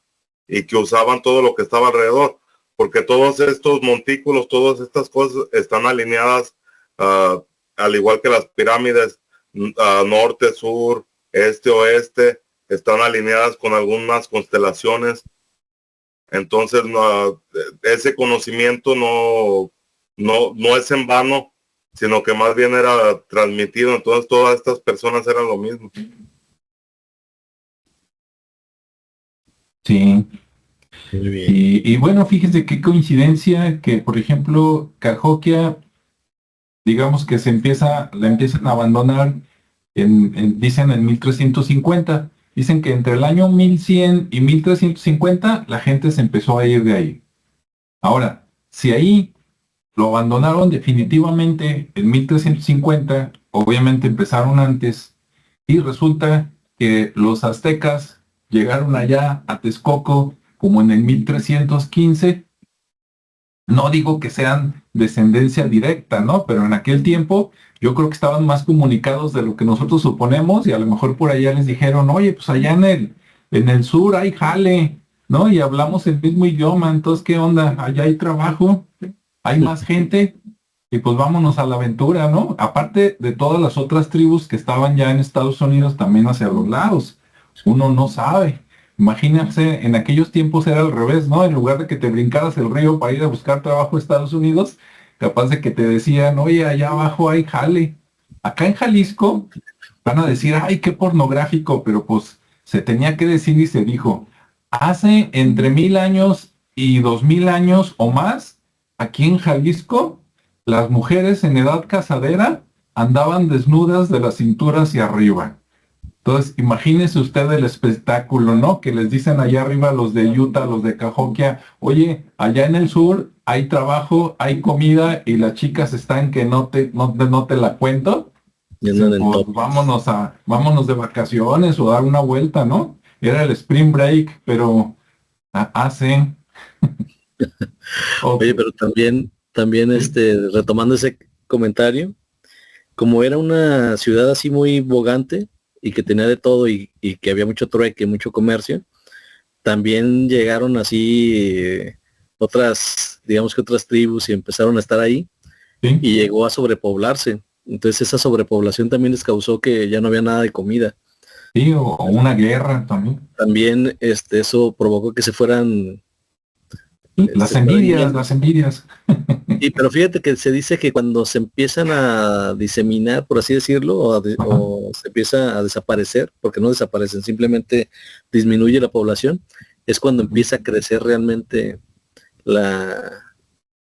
y que usaban todo lo que estaba alrededor, porque todos estos montículos, todas estas cosas están alineadas, al igual que las pirámides, norte, sur, este, oeste, están alineadas con algunas constelaciones. Entonces ese conocimiento no es en vano, sino que más bien era transmitido. Entonces todas estas personas eran lo mismo. Sí. Muy bien. Y bueno, fíjese qué coincidencia que, por ejemplo, Cahokia, digamos que la empiezan a abandonar, dicen en 1350. Dicen que entre el año 1100 y 1350 la gente se empezó a ir de ahí. Ahora, si ahí lo abandonaron definitivamente en 1350, obviamente empezaron antes, y resulta que los aztecas llegaron allá a Texcoco como en el 1315. No digo que sean descendencia directa, ¿no? Pero en aquel tiempo yo creo que estaban más comunicados de lo que nosotros suponemos, y a lo mejor por allá les dijeron, oye, pues allá en el sur hay jale, ¿no? Y hablamos el mismo idioma, entonces, ¿qué onda? Allá hay trabajo, hay más gente, y pues vámonos a la aventura, ¿no? Aparte de todas las otras tribus que estaban ya en Estados Unidos también hacia los lados. Uno no sabe. Imagínense, en aquellos tiempos era al revés, ¿no? En lugar de que te brincaras el río para ir a buscar trabajo a Estados Unidos, capaz de que te decían, oye, allá abajo hay jale. Acá en Jalisco van a decir, ay, qué pornográfico, pero pues se tenía que decir y se dijo. Hace entre 1000 años y 2000 años o más, aquí en Jalisco, las mujeres en edad casadera andaban desnudas de la cintura hacia arriba. Entonces, imagínese usted el espectáculo, ¿no? Que les dicen allá arriba los de Utah, los de Cahokia, oye, allá en el sur hay trabajo, hay comida y las chicas están que no te la cuento. Y Dicen, andan en pues top. vámonos de vacaciones o dar una vuelta, ¿no? Era el spring break, pero hacen. Oye, pero también retomando ese comentario, como era una ciudad así muy bogante y que tenía de todo y que había mucho trueque, mucho comercio, también llegaron así digamos que otras tribus y empezaron a estar ahí Sí, y llegó a sobrepoblarse. Entonces esa sobrepoblación también les causó que ya no había nada de comida. sí, o una guerra también. También eso provocó que se fueran Sí, las por ahí envidias, yendo. las envidias. Y pero fíjate que se dice que cuando se empiezan a diseminar, por así decirlo, Ajá. o se empieza a desaparecer, porque no desaparecen, simplemente disminuye la población, es cuando empieza a crecer realmente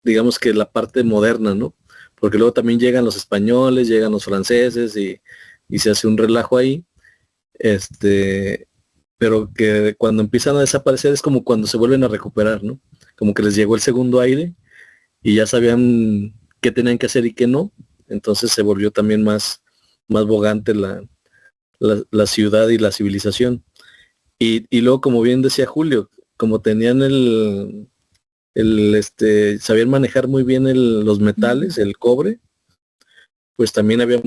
digamos que la parte moderna, ¿no? Porque luego también llegan los españoles, llegan los franceses y se hace un relajo ahí, pero que cuando empiezan a desaparecer es como cuando se vuelven a recuperar, ¿no? Como que les llegó el segundo aire y ya sabían qué tenían que hacer y qué no. Entonces se volvió también más bogante la ciudad y la civilización. Y luego, como bien decía Julio, como tenían sabían manejar muy bien los metales, el cobre, pues también había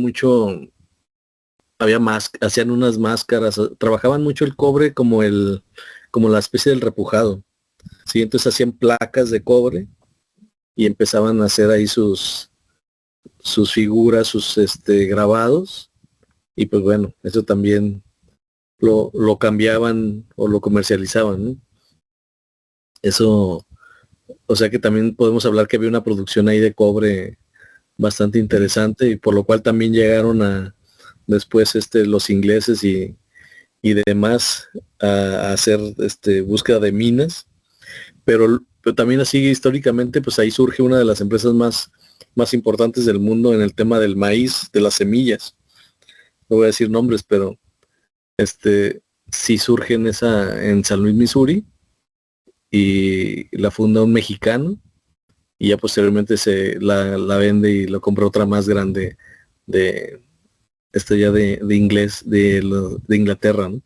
más, hacían unas máscaras, trabajaban mucho el cobre como la especie del repujado. Sí, entonces hacían placas de cobre y empezaban a hacer ahí sus figuras, sus grabados, y pues bueno, eso también lo cambiaban o lo comercializaban, ¿no? Eso, o sea que también podemos hablar que había una producción ahí de cobre bastante interesante y por lo cual también llegaron a después los ingleses y demás a hacer búsqueda de minas, pero también así históricamente pues ahí surge una de las empresas más importantes del mundo en el tema del maíz, de las semillas. No voy a decir nombres, pero sí surge en San Luis, Missouri, y la funda un mexicano, y ya posteriormente la vende y lo compra otra más grande de ya de inglés, de Inglaterra, ¿no?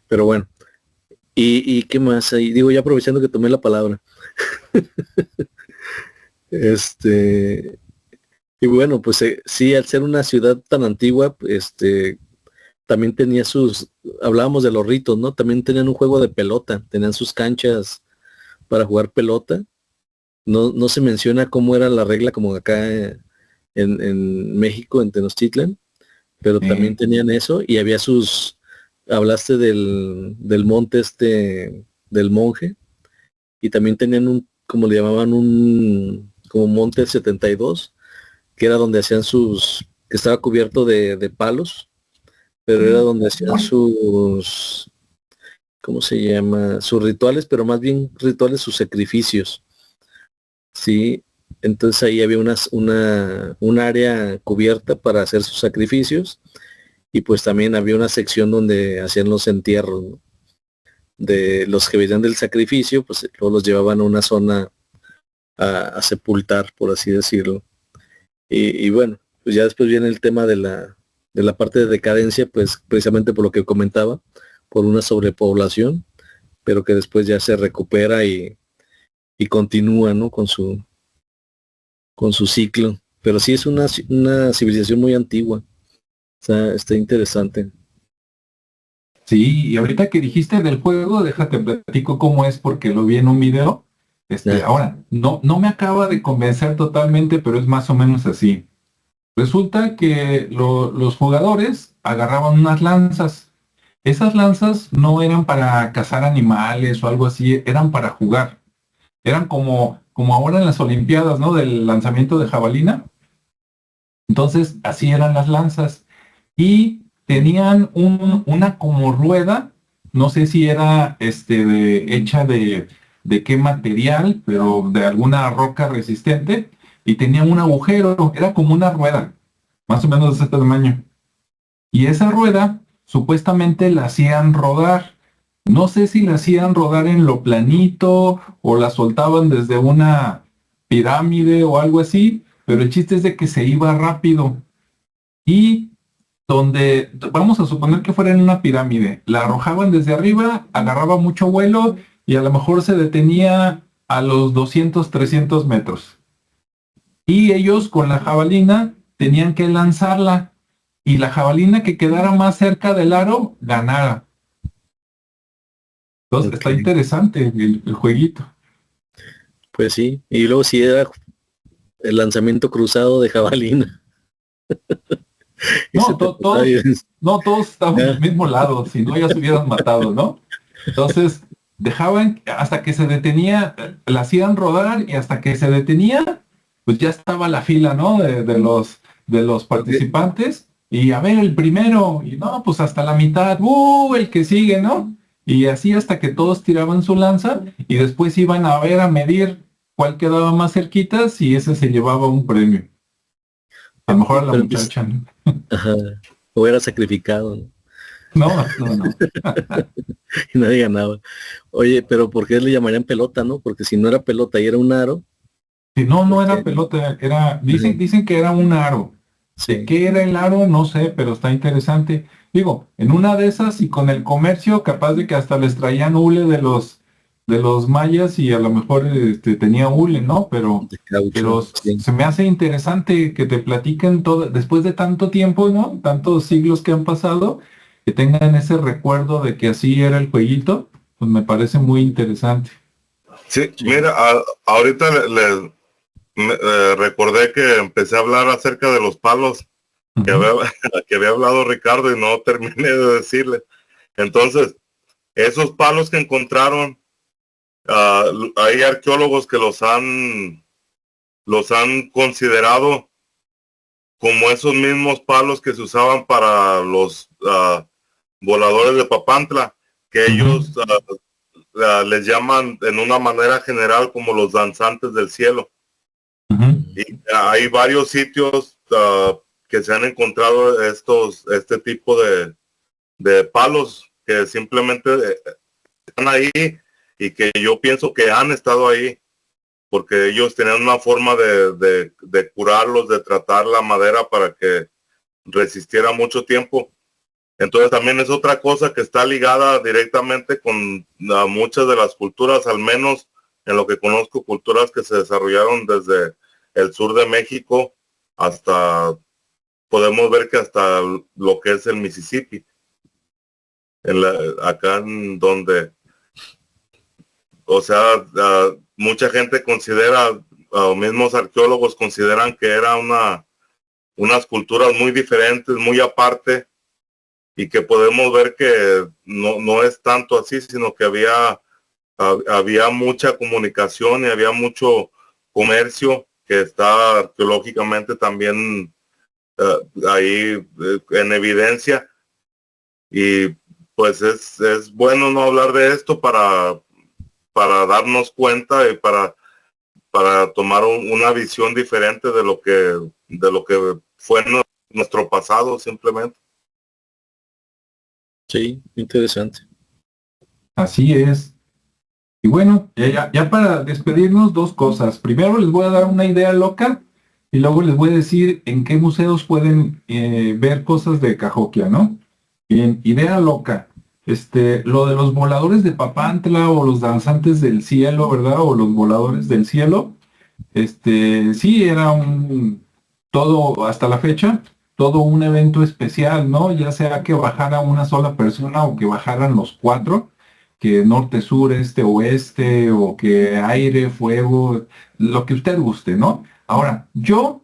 Pero bueno, y qué más ahí, digo, ya aprovechando que tomé la palabra. este, y bueno, pues sí, al ser una ciudad tan antigua, también tenía hablábamos de los ritos, ¿no? También tenían un juego de pelota, tenían sus canchas para jugar pelota. No se menciona cómo era la regla como acá en México, en Tenochtitlan, pero también tenían eso y había hablaste del monte del monje, y también tenían como le llamaban, como monte 72, que era donde hacían que estaba cubierto de palos, pero era donde hacían ¿cómo se llama? Sus rituales, pero más bien rituales, sus sacrificios. Sí, entonces ahí había un área cubierta para hacer sus sacrificios, y pues también había una sección donde hacían los entierros, ¿no? De los que venían del sacrificio, pues luego los llevaban a una zona a sepultar, por así decirlo. Y bueno, pues ya después viene el tema de la parte de decadencia, pues precisamente por lo que comentaba, por una sobrepoblación, pero que después ya se recupera y continúa, ¿no? Con su ciclo. Pero sí es una civilización muy antigua. O sea, está interesante. Sí, y ahorita que dijiste del juego, déjate platico cómo es porque lo vi en un video. Ya. Ahora, no me acaba de convencer totalmente, pero es más o menos así. Resulta que los jugadores agarraban unas lanzas. Esas lanzas no eran para cazar animales o algo así, eran para jugar. Eran como ahora en las Olimpiadas, ¿no? Del lanzamiento de jabalina. Entonces, así eran las lanzas. Y tenían una como rueda, no sé si era hecha de qué material, pero de alguna roca resistente, y tenía un agujero, era como una rueda, más o menos de este tamaño. Y esa rueda supuestamente la hacían rodar. No sé si la hacían rodar en lo planito o la soltaban desde una pirámide o algo así, pero el chiste es de que se iba rápido. Y donde, vamos a suponer que fuera en una pirámide, la arrojaban desde arriba, agarraba mucho vuelo y a lo mejor se detenía a los 200, 300 metros. Y ellos con la jabalina tenían que lanzarla y la jabalina que quedara más cerca del aro ganara. Entonces está Ok. interesante el jueguito. Pues sí, y luego si era el lanzamiento cruzado de jabalina. Ese No, te tocaba y- no, todos estaban del Ah, mismo lado, si no ya se hubieran matado, ¿no? Entonces dejaban hasta que se detenía, la hacían rodar y hasta que se detenía, pues ya estaba la fila, ¿no? De los porque participantes y a ver el primero y no, pues hasta la mitad, el que sigue, ¿no? Y así hasta que todos tiraban su lanza y después iban a ver a medir cuál quedaba más cerquita y ese se llevaba un premio. A lo mejor a la pero pues, muchacha, ¿no? ajá, o era sacrificado, ¿no? No, no, no. Y nadie ganaba. Oye, pero ¿por qué le llamarían pelota, no? Porque si no era pelota y era un aro, Sí, no, no era porque pelota, era, ajá, dicen que era un aro. ¿De sí, qué era el aro? No sé, pero está interesante. Digo, en una de esas y con el comercio, capaz de que hasta les traían hule de los mayas y a lo mejor tenía hule, ¿no? de caucho, Pero sí. se me hace interesante que te platiquen todo, después de tanto tiempo, ¿no? Tantos siglos que han pasado, que tengan ese recuerdo de que así era el jueguito, pues me parece muy interesante. Sí, Sí. mira, ahorita recordé que empecé a hablar acerca de los palos que Ujú, había, que había hablado Ricardo y no terminé de decirle. Entonces, esos palos que encontraron, hay arqueólogos que los han considerado como esos mismos palos que se usaban para los voladores de Papantla, que ujú, ellos les llaman en una manera general como los danzantes del cielo. ujú. Y hay varios sitios que se han encontrado este tipo de palos que simplemente están ahí y que yo pienso que han estado ahí porque ellos tenían una forma de curarlos, de tratar la madera para que resistiera mucho tiempo. Entonces también es otra cosa que está ligada directamente con muchas de las culturas, al menos en lo que conozco, culturas que se desarrollaron desde el sur de México hasta, podemos ver que hasta lo que es el Mississippi, acá en donde, o sea, mucha gente considera, mismos arqueólogos consideran que era unas culturas muy diferentes, muy aparte, y que podemos ver que no es tanto así, sino que había mucha comunicación y había mucho comercio que está arqueológicamente también ahí en evidencia. Y pues es bueno no hablar de esto para darnos cuenta y para tomar una visión diferente de lo que fue nuestro pasado simplemente. Sí, interesante. Así es. Y bueno, ya para despedirnos, dos cosas. Primero les voy a dar una idea loca y luego les voy a decir en qué museos pueden ver cosas de Cahokia, ¿no? Bien, idea loca. Lo de los voladores de Papantla o los danzantes del cielo, ¿verdad? O los voladores del cielo. Sí, era todo, hasta la fecha, todo un evento especial, ¿no? Ya sea que bajara una sola persona o que bajaran los cuatro, que norte, sur, este, oeste, o que aire, fuego, lo que usted guste, ¿no? Ahora, yo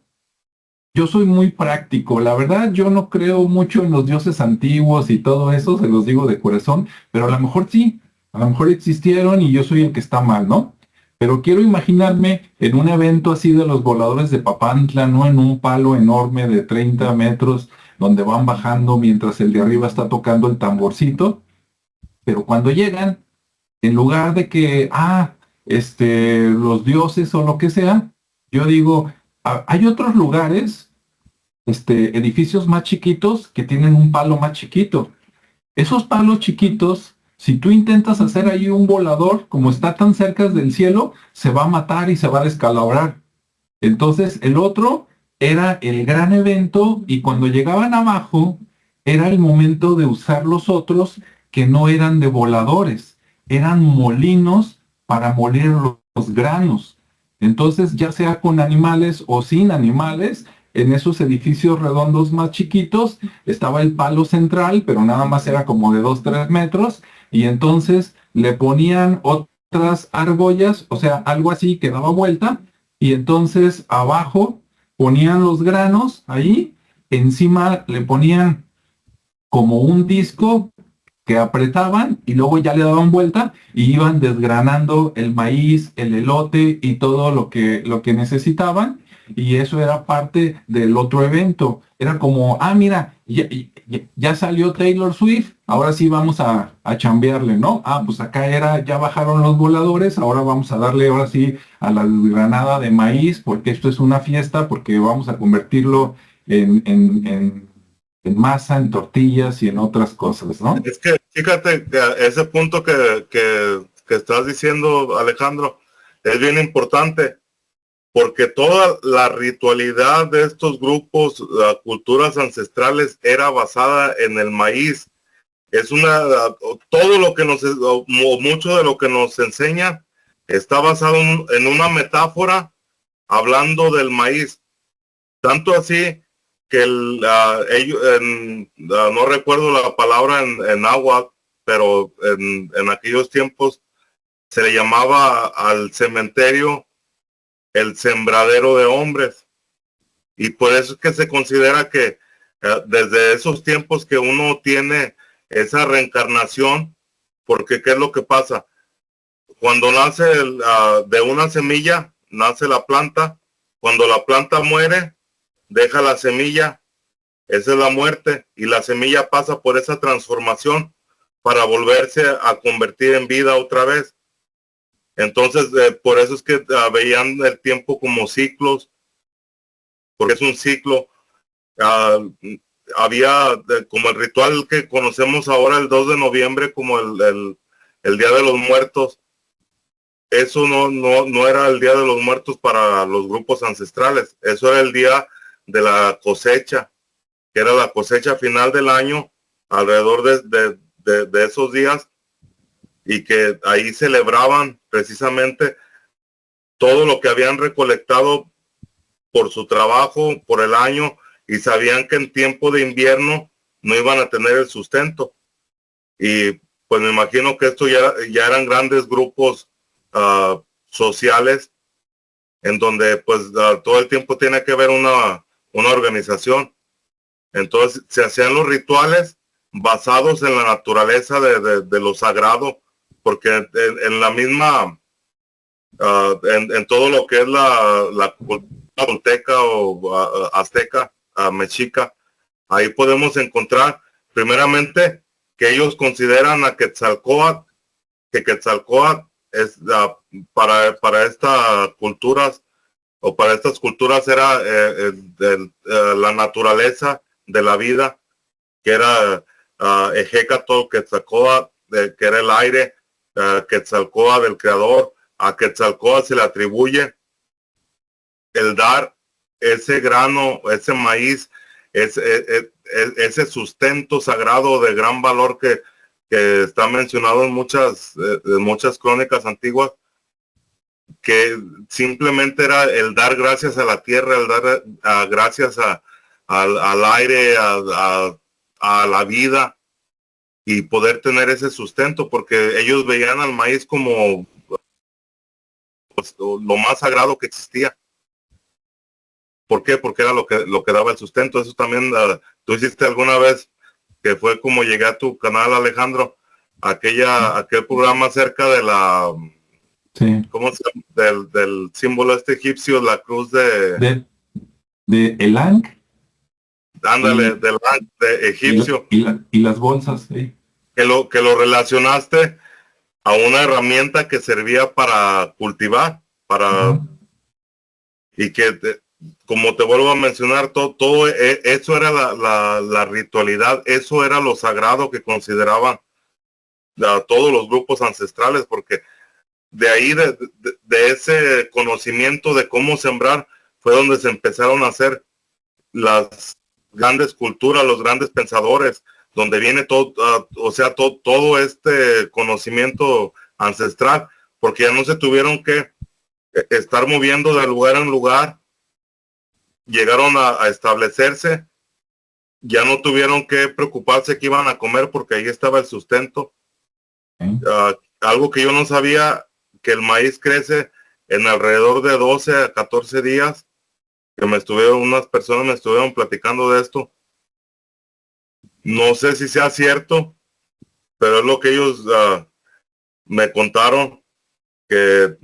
soy muy práctico, la verdad, yo no creo mucho en los dioses antiguos y todo eso, se los digo de corazón, pero a lo mejor sí, a lo mejor existieron y yo soy el que está mal, ¿no? Pero quiero imaginarme en un evento así de los voladores de Papantla, ¿no? En un palo enorme de 30 metros, donde van bajando mientras el de arriba está tocando el tamborcito, pero cuando llegan, en lugar de que, los dioses o lo que sea, yo digo, hay otros lugares edificios más chiquitos que tienen un palo más chiquito. Esos palos chiquitos, si tú intentas hacer ahí un volador, como está tan cerca del cielo, se va a matar y se va a descalabrar. Entonces, el otro era el gran evento y cuando llegaban abajo, era el momento de usar los otros que no eran de voladores, eran molinos para moler los granos. Entonces, ya sea con animales o sin animales, en esos edificios redondos más chiquitos estaba el palo central, pero nada más era como de 2, 3 metros, y entonces le ponían otras argollas, o sea, algo así que daba vuelta, y entonces abajo ponían los granos ahí, encima le ponían como un disco que apretaban y luego ya le daban vuelta y iban desgranando el maíz, el elote y todo lo que necesitaban. Y eso era parte del otro evento. Era como, mira, ya salió Taylor Swift, ahora sí vamos a chambearle, ¿no? Pues acá ya bajaron los voladores, ahora vamos a darle ahora sí a la desgranada de maíz, porque esto es una fiesta, porque vamos a convertirlo en masa, en tortillas y en otras cosas, ¿no? Es que fíjate que ese punto que estás diciendo, Alejandro, es bien importante, porque toda la ritualidad de estos grupos, las culturas ancestrales, era basada en el maíz. Es todo lo que mucho de lo que nos enseña está basado en una metáfora hablando del maíz. Tanto así que ellos, no recuerdo la palabra en agua, pero en aquellos tiempos se le llamaba al cementerio el sembradero de hombres. Y por eso es que se considera que desde esos tiempos que uno tiene esa reencarnación, porque ¿qué es lo que pasa? Cuando nace de una semilla, nace la planta. Cuando la planta muere, deja la semilla. Esa es la muerte. Y la semilla pasa por esa transformación para volverse a convertir en vida otra vez. Entonces, por eso es que veían el tiempo como ciclos, porque es un ciclo. Había como el ritual que conocemos ahora el 2 de noviembre como el Día de los Muertos. Eso no era el Día de los Muertos para los grupos ancestrales. Eso era el día de la cosecha, que era la cosecha final del año, alrededor de esos días, y que ahí celebraban precisamente todo lo que habían recolectado por su trabajo, por el año, y sabían que en tiempo de invierno no iban a tener el sustento. Y pues me imagino que esto ya eran grandes grupos sociales en donde pues todo el tiempo tiene que haber una organización. Entonces se hacían los rituales basados en la naturaleza de lo sagrado, porque en la misma, en todo lo que es la cultura tolteca o azteca, mexica, ahí podemos encontrar primeramente que ellos consideran a Quetzalcóatl, que Quetzalcóatl es para estas culturas, o para estas culturas era la naturaleza de la vida, que era Ejecatl, Quetzalcóatl, que era el aire, Quetzalcóatl, del creador. A Quetzalcóatl se le atribuye el dar ese grano, ese maíz, ese sustento sagrado de gran valor que está mencionado en muchas crónicas antiguas, que simplemente era el dar gracias a la tierra, el dar gracias al aire, a la vida, y poder tener ese sustento, porque ellos veían al maíz como pues, lo más sagrado que existía. ¿Por qué? Porque era lo que daba el sustento. Eso también tú hiciste alguna vez, que fue como llegué a tu canal, Alejandro, aquel programa acerca de Sí. ¿cómo se llama? Del símbolo egipcio, la cruz De Elang. Ándale, de egipcio, Y las bolsas, sí. que lo relacionaste a una herramienta que servía para cultivar, Ajá. y que como te vuelvo a mencionar, todo eso era la ritualidad, eso era lo sagrado que consideraban a todos los grupos ancestrales, porque de ahí, de ese conocimiento de cómo sembrar, fue donde se empezaron a hacer las grandes culturas, los grandes pensadores, donde viene todo, o sea, todo este conocimiento ancestral, porque ya no se tuvieron que estar moviendo de lugar en lugar, llegaron a establecerse, ya no tuvieron que preocuparse que iban a comer porque ahí estaba el sustento. Algo que yo no sabía, que el maíz crece en alrededor de 12 a 14 días, que unas personas me estuvieron platicando de esto. No sé si sea cierto, pero es lo que ellos me contaron, que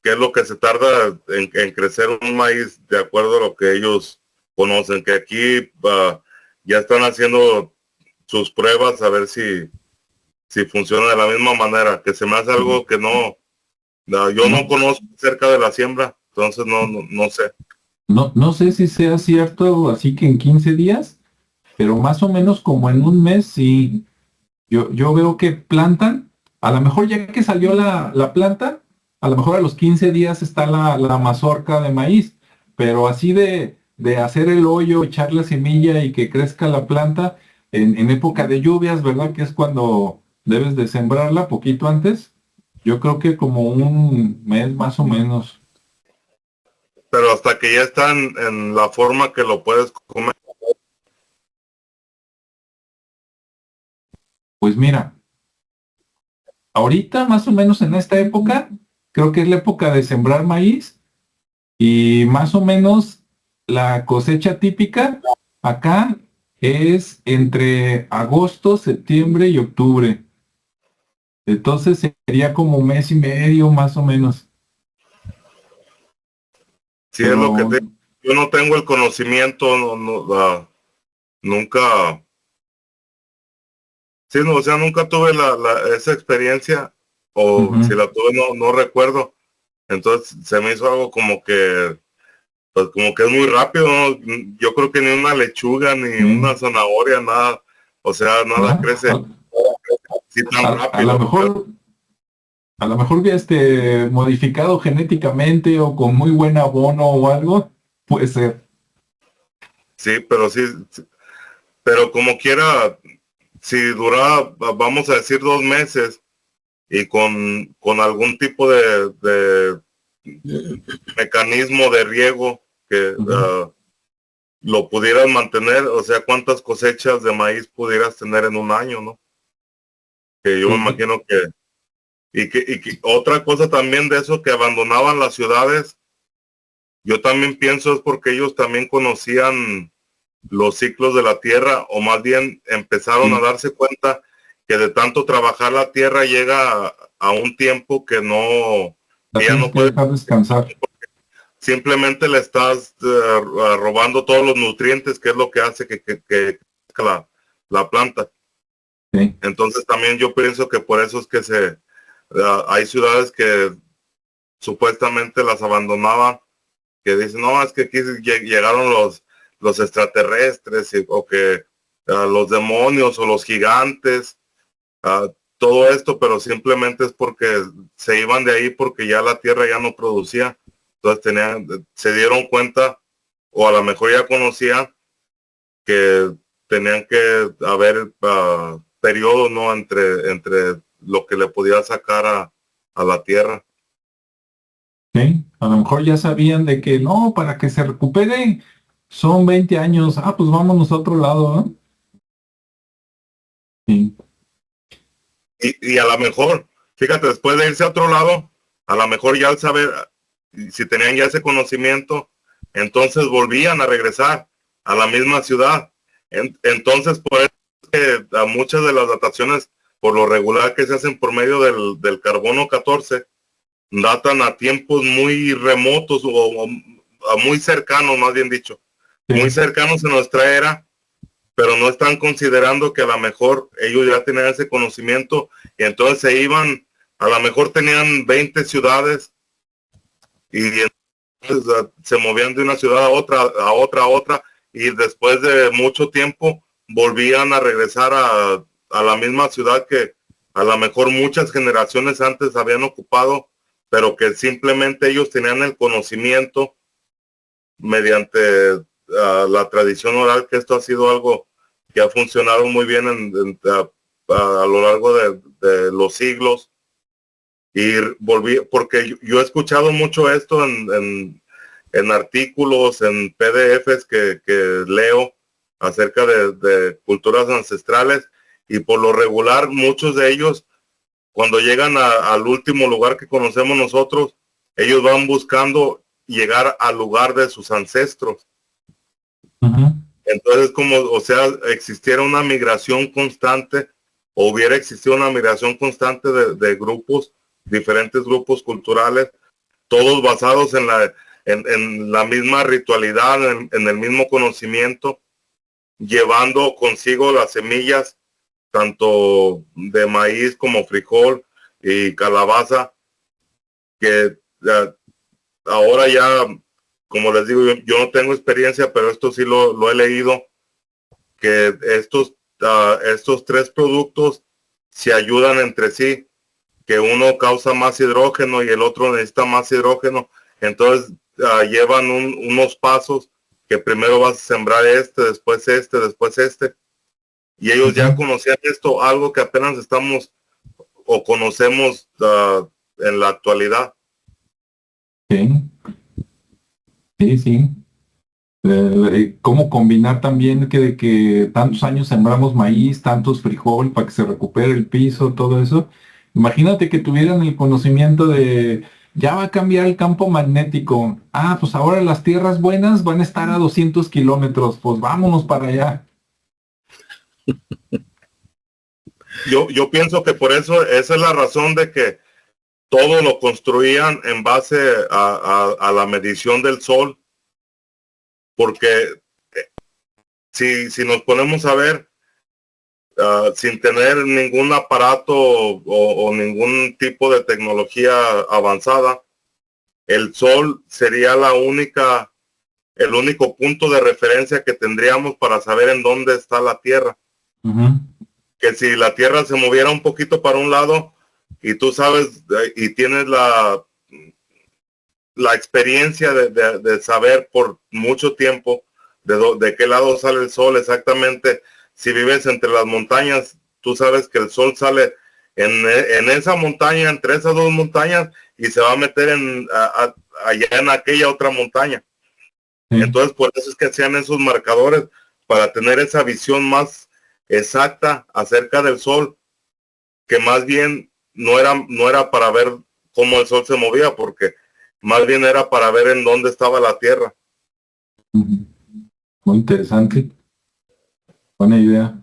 es lo que se tarda en crecer un maíz, de acuerdo a lo que ellos conocen, que aquí ya están haciendo sus pruebas a ver si funciona de la misma manera, que se me hace algo que yo no conozco cerca de la siembra, entonces no sé. No sé si sea cierto, así que en 15 días, pero más o menos como en un mes, sí. Yo veo que plantan, a lo mejor ya que salió la planta, a lo mejor a los 15 días está la mazorca de maíz, pero así de hacer el hoyo, echar la semilla y que crezca la planta en época de lluvias, ¿verdad? Que es cuando debes de sembrarla, poquito antes. Yo creo que como un mes más o menos. Pero hasta que ya están en la forma que lo puedes comer. Pues mira, ahorita más o menos en esta época, creo que es la época de sembrar maíz y más o menos la cosecha típica acá es entre agosto, septiembre y octubre. Entonces sería como mes y medio más o menos. Sí, es lo que Pero yo no tengo el conocimiento, nunca, sí, no, o sea, nunca tuve esa experiencia, o si la tuve no recuerdo. Entonces se me hizo algo como que, pues como que es muy rápido, ¿no? Yo creo que ni una lechuga, ni una zanahoria, nada, o sea, nada crece así tan a lo rápido. mejor, modificado genéticamente o con muy buen abono o algo, puede ser. Sí, pero como quiera, si dura, vamos a decir 2 meses, y con algún tipo de mecanismo de riego que lo pudieras mantener, o sea, cuántas cosechas de maíz pudieras tener en un año, ¿no? Que yo me imagino que y que otra cosa también de eso, que abandonaban las ciudades, yo también pienso es porque ellos también conocían los ciclos de la tierra, o más bien empezaron a darse cuenta que de tanto trabajar la tierra llega a un tiempo que La ya tienes no que puede, dejar descansar. simplemente le estás robando todos los nutrientes, que es lo que hace que crezca la planta. Sí. Entonces también yo pienso que por eso es que hay ciudades que supuestamente las abandonaban, que dicen, no, es que aquí llegaron los extraterrestres, o que los demonios o los gigantes, todo esto, pero simplemente es porque se iban de ahí porque ya la tierra ya no producía. Entonces se dieron cuenta, o a lo mejor ya conocían, que tenían que haber periodos, ¿no? Entre lo que le podía sacar a la tierra. Sí. A lo mejor ya sabían de que no, para que se recupere son 20 años. Ah, pues vámonos a otro lado, ¿no? Sí. Y a lo mejor, fíjate, después de irse a otro lado, a lo mejor ya al saber, si tenían ya ese conocimiento, entonces volvían a regresar a la misma ciudad. Entonces, por eso es que a muchas de las dataciones, por lo regular que se hacen por medio del carbono 14, datan a tiempos muy remotos, o a muy cercanos, más bien dicho, muy Sí. cercanos a nuestra era, pero no están considerando que a lo mejor ellos ya tenían ese conocimiento, y entonces se iban, a lo mejor tenían 20 ciudades, y se movían de una ciudad a otra, y después de mucho tiempo volvían a regresar a la misma ciudad que a lo mejor muchas generaciones antes habían ocupado, pero que simplemente ellos tenían el conocimiento mediante la tradición oral, que esto ha sido algo que ha funcionado muy bien a lo largo de los siglos. Y volví, porque yo he escuchado mucho esto en artículos, en PDFs que leo acerca de culturas ancestrales, y por lo regular muchos de ellos, cuando llegan al último lugar que conocemos nosotros, ellos van buscando llegar al lugar de sus ancestros. Ujú. Entonces, como, o sea, existiera una migración constante, o hubiera existido una migración constante de grupos, diferentes grupos culturales, todos basados en la misma ritualidad, en el mismo conocimiento, llevando consigo las semillas, tanto de maíz como frijol y calabaza, que ahora ya, como les digo, yo no tengo experiencia, pero esto sí lo he leído, que estos tres productos se ayudan entre sí, que uno causa más hidrógeno y el otro necesita más hidrógeno. Entonces llevan unos pasos, que primero vas a sembrar después después este. Y ellos ya conocían esto, algo que apenas estamos o conocemos en la actualidad. Sí, sí, sí. Cómo combinar también que tantos años sembramos maíz, tantos frijol para que se recupere el piso, todo eso. Imagínate que tuvieran el conocimiento de, ya va a cambiar el campo magnético. Ah, pues ahora las tierras buenas van a estar a 200 kilómetros, pues vámonos para allá. Yo pienso que por eso, esa es la razón de que todo lo construían en base a la medición del sol, porque si nos ponemos a ver, sin tener ningún aparato o ningún tipo de tecnología avanzada, el sol sería el único punto de referencia que tendríamos para saber en dónde está la Tierra. Ujú. Que si la Tierra se moviera un poquito para un lado, y tú sabes y tienes la experiencia de saber por mucho tiempo de qué lado sale el sol exactamente. Si vives entre las montañas, tú sabes que el sol sale en esa montaña, entre esas dos montañas, y se va a meter allá en aquella otra montaña. Sí. Entonces, por eso es que hacían esos marcadores, para tener esa visión más exacta acerca del sol, que más bien no era para ver cómo el sol se movía, porque más bien era para ver en dónde estaba la Tierra. Ujú. Muy interesante. Buena idea.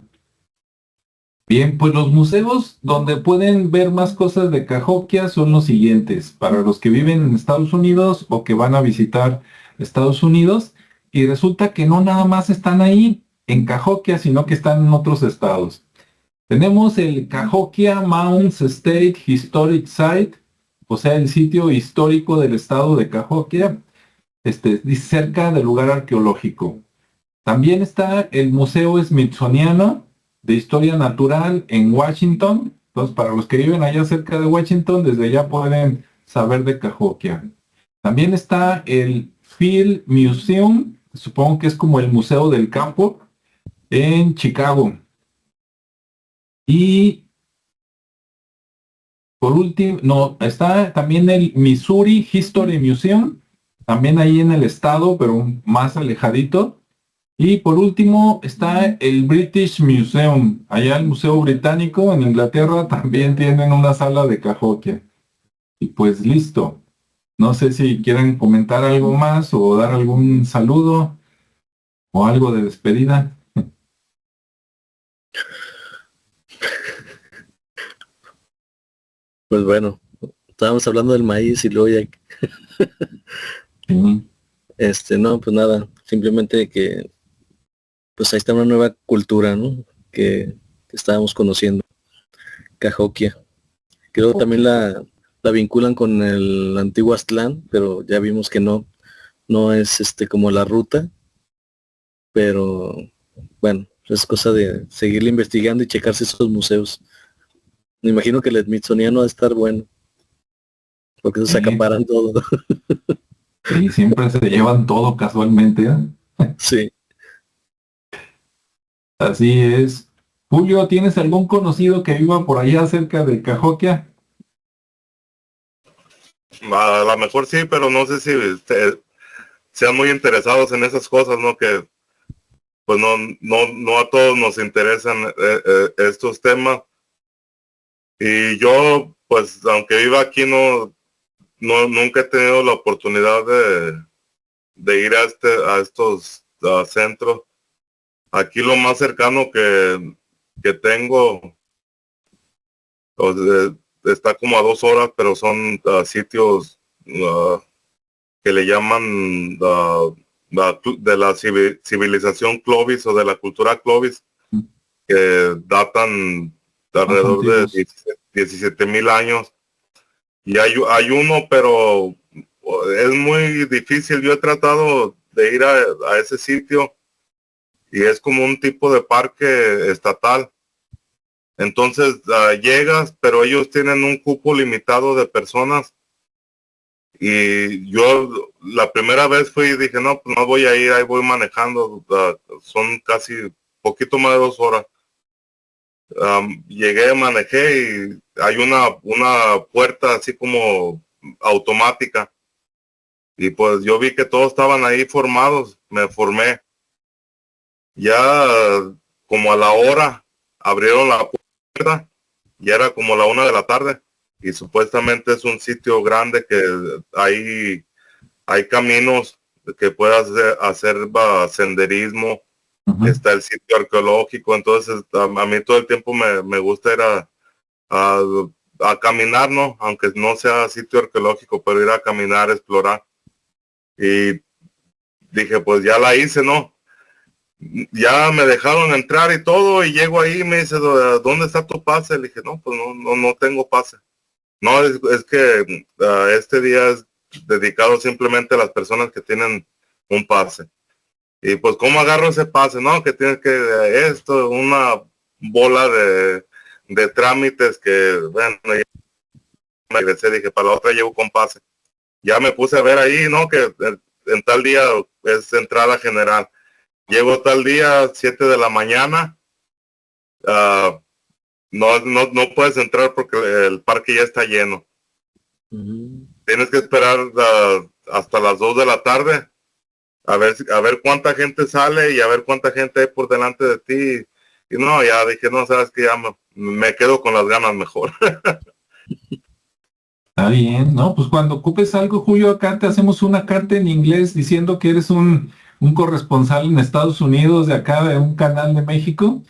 Bien, pues los museos donde pueden ver más cosas de Cahokia son los siguientes, para los que viven en Estados Unidos o que van a visitar Estados Unidos, y resulta que no nada más están ahí en Cahokia, sino que están en otros estados. Tenemos el Cahokia Mounds State Historic Site, o sea, el sitio histórico del estado de Cahokia, cerca del lugar arqueológico. También está el Museo Smithsoniano de Historia Natural en Washington. Entonces, para los que viven allá cerca de Washington, desde allá pueden saber de Cahokia. También está el Field Museum, supongo que es como el Museo del Campo, en Chicago. Y por último, no, está también el Missouri History Museum, también ahí en el estado, pero más alejadito. Y por último está el British Museum, allá el Museo Británico en Inglaterra también tienen una sala de Cahokia. Y pues listo. No sé si quieren comentar algo más o dar algún saludo o algo de despedida. Pues bueno, estábamos hablando del maíz y luego ya, Sí. no, pues nada, simplemente que, pues ahí está una nueva cultura, ¿no? Que estábamos conociendo, Cahokia. Creo que también la vinculan con el antiguo Aztlán, pero ya vimos que no. no es como la ruta, pero bueno, es cosa de seguirle investigando y checarse esos museos. Me imagino que el Smithsoniano ha de estar bueno, porque esos Sí, acaparan todo. y siempre se llevan todo casualmente, ¿eh? Sí. Así es. Julio, ¿tienes algún conocido que viva por allá cerca de Cahokia? A lo mejor sí, pero no sé si sean muy interesados en esas cosas, ¿no? Que pues no a todos nos interesan estos temas. Y yo, pues, aunque viva aquí, nunca he tenido la oportunidad de ir a estos centros. Aquí lo más cercano que tengo o está como a 2 horas, pero son sitios que le llaman de la civilización Clovis o de la cultura Clovis, que datan de Más alrededor de antiguos. 17,000 años. Y hay uno, pero es muy difícil. Yo he tratado de ir a ese sitio y es como un tipo de parque estatal. Entonces llegas, pero ellos tienen un cupo limitado de personas. Y yo la primera vez fui y dije, no, pues no voy a ir, ahí voy manejando. Son casi poquito más de 2 horas. Llegué, manejé y hay una puerta así como automática. Y pues yo vi que todos estaban ahí formados, me formé. Ya como a la hora abrieron la puerta, ya era como la 1 de la tarde y supuestamente es un sitio grande que hay caminos que puedas hacer senderismo, Ujú. está el sitio arqueológico, entonces a mí todo el tiempo me gusta ir a, a caminar, ¿no? Aunque no sea sitio arqueológico, pero ir a caminar, explorar. Y dije, pues ya la hice, ¿no? Ya me dejaron entrar y todo, y llego ahí y me dice, ¿dónde está tu pase? Le dije, no, pues no tengo pase. No, es que este día es dedicado simplemente a las personas que tienen un pase. Y pues, ¿cómo agarro ese pase? No, que tienes que una bola de trámites que, bueno, ya me regresé, dije, para la otra llego con pase. Ya me puse a ver ahí, ¿no? Que en tal día es entrada general. Llego tal día, 7 de la mañana, ah, no puedes entrar porque el parque ya está lleno. Ujú. Tienes que esperar hasta las 2 de la tarde a ver cuánta gente sale y a ver cuánta gente hay por delante de ti. Y no, ya dije, no, sabes que ya me quedo con las ganas mejor. Está bien, ¿no? Pues cuando ocupes algo, Julio, acá te hacemos una carta en inglés diciendo que eres un corresponsal en Estados Unidos de acá, de un canal de México,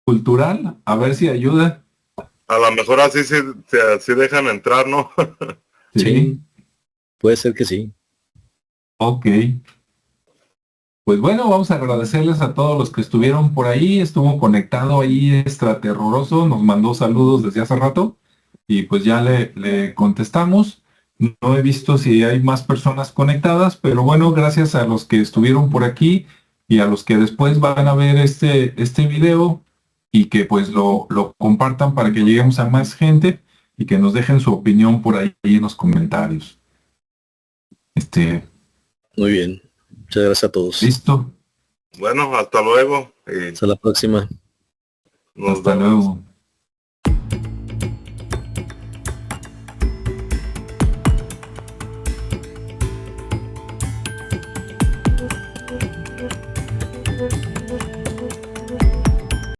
cultural, a ver si ayuda. A lo mejor así sí dejan entrar, ¿no? Sí, Sí, puede ser que sí. ok. Pues bueno, vamos a agradecerles a todos los que estuvieron por ahí. Estuvo conectado ahí Extraterroroso, nos mandó saludos desde hace rato y pues ya le contestamos. No he visto si hay más personas conectadas, pero bueno, gracias a los que estuvieron por aquí y a los que después van a ver este video y que pues lo compartan para que lleguemos a más gente y que nos dejen su opinión por ahí en los comentarios. Muy bien. Muchas gracias a todos. Listo. Bueno, hasta luego y Hasta la próxima. nos Hasta vemos. luego.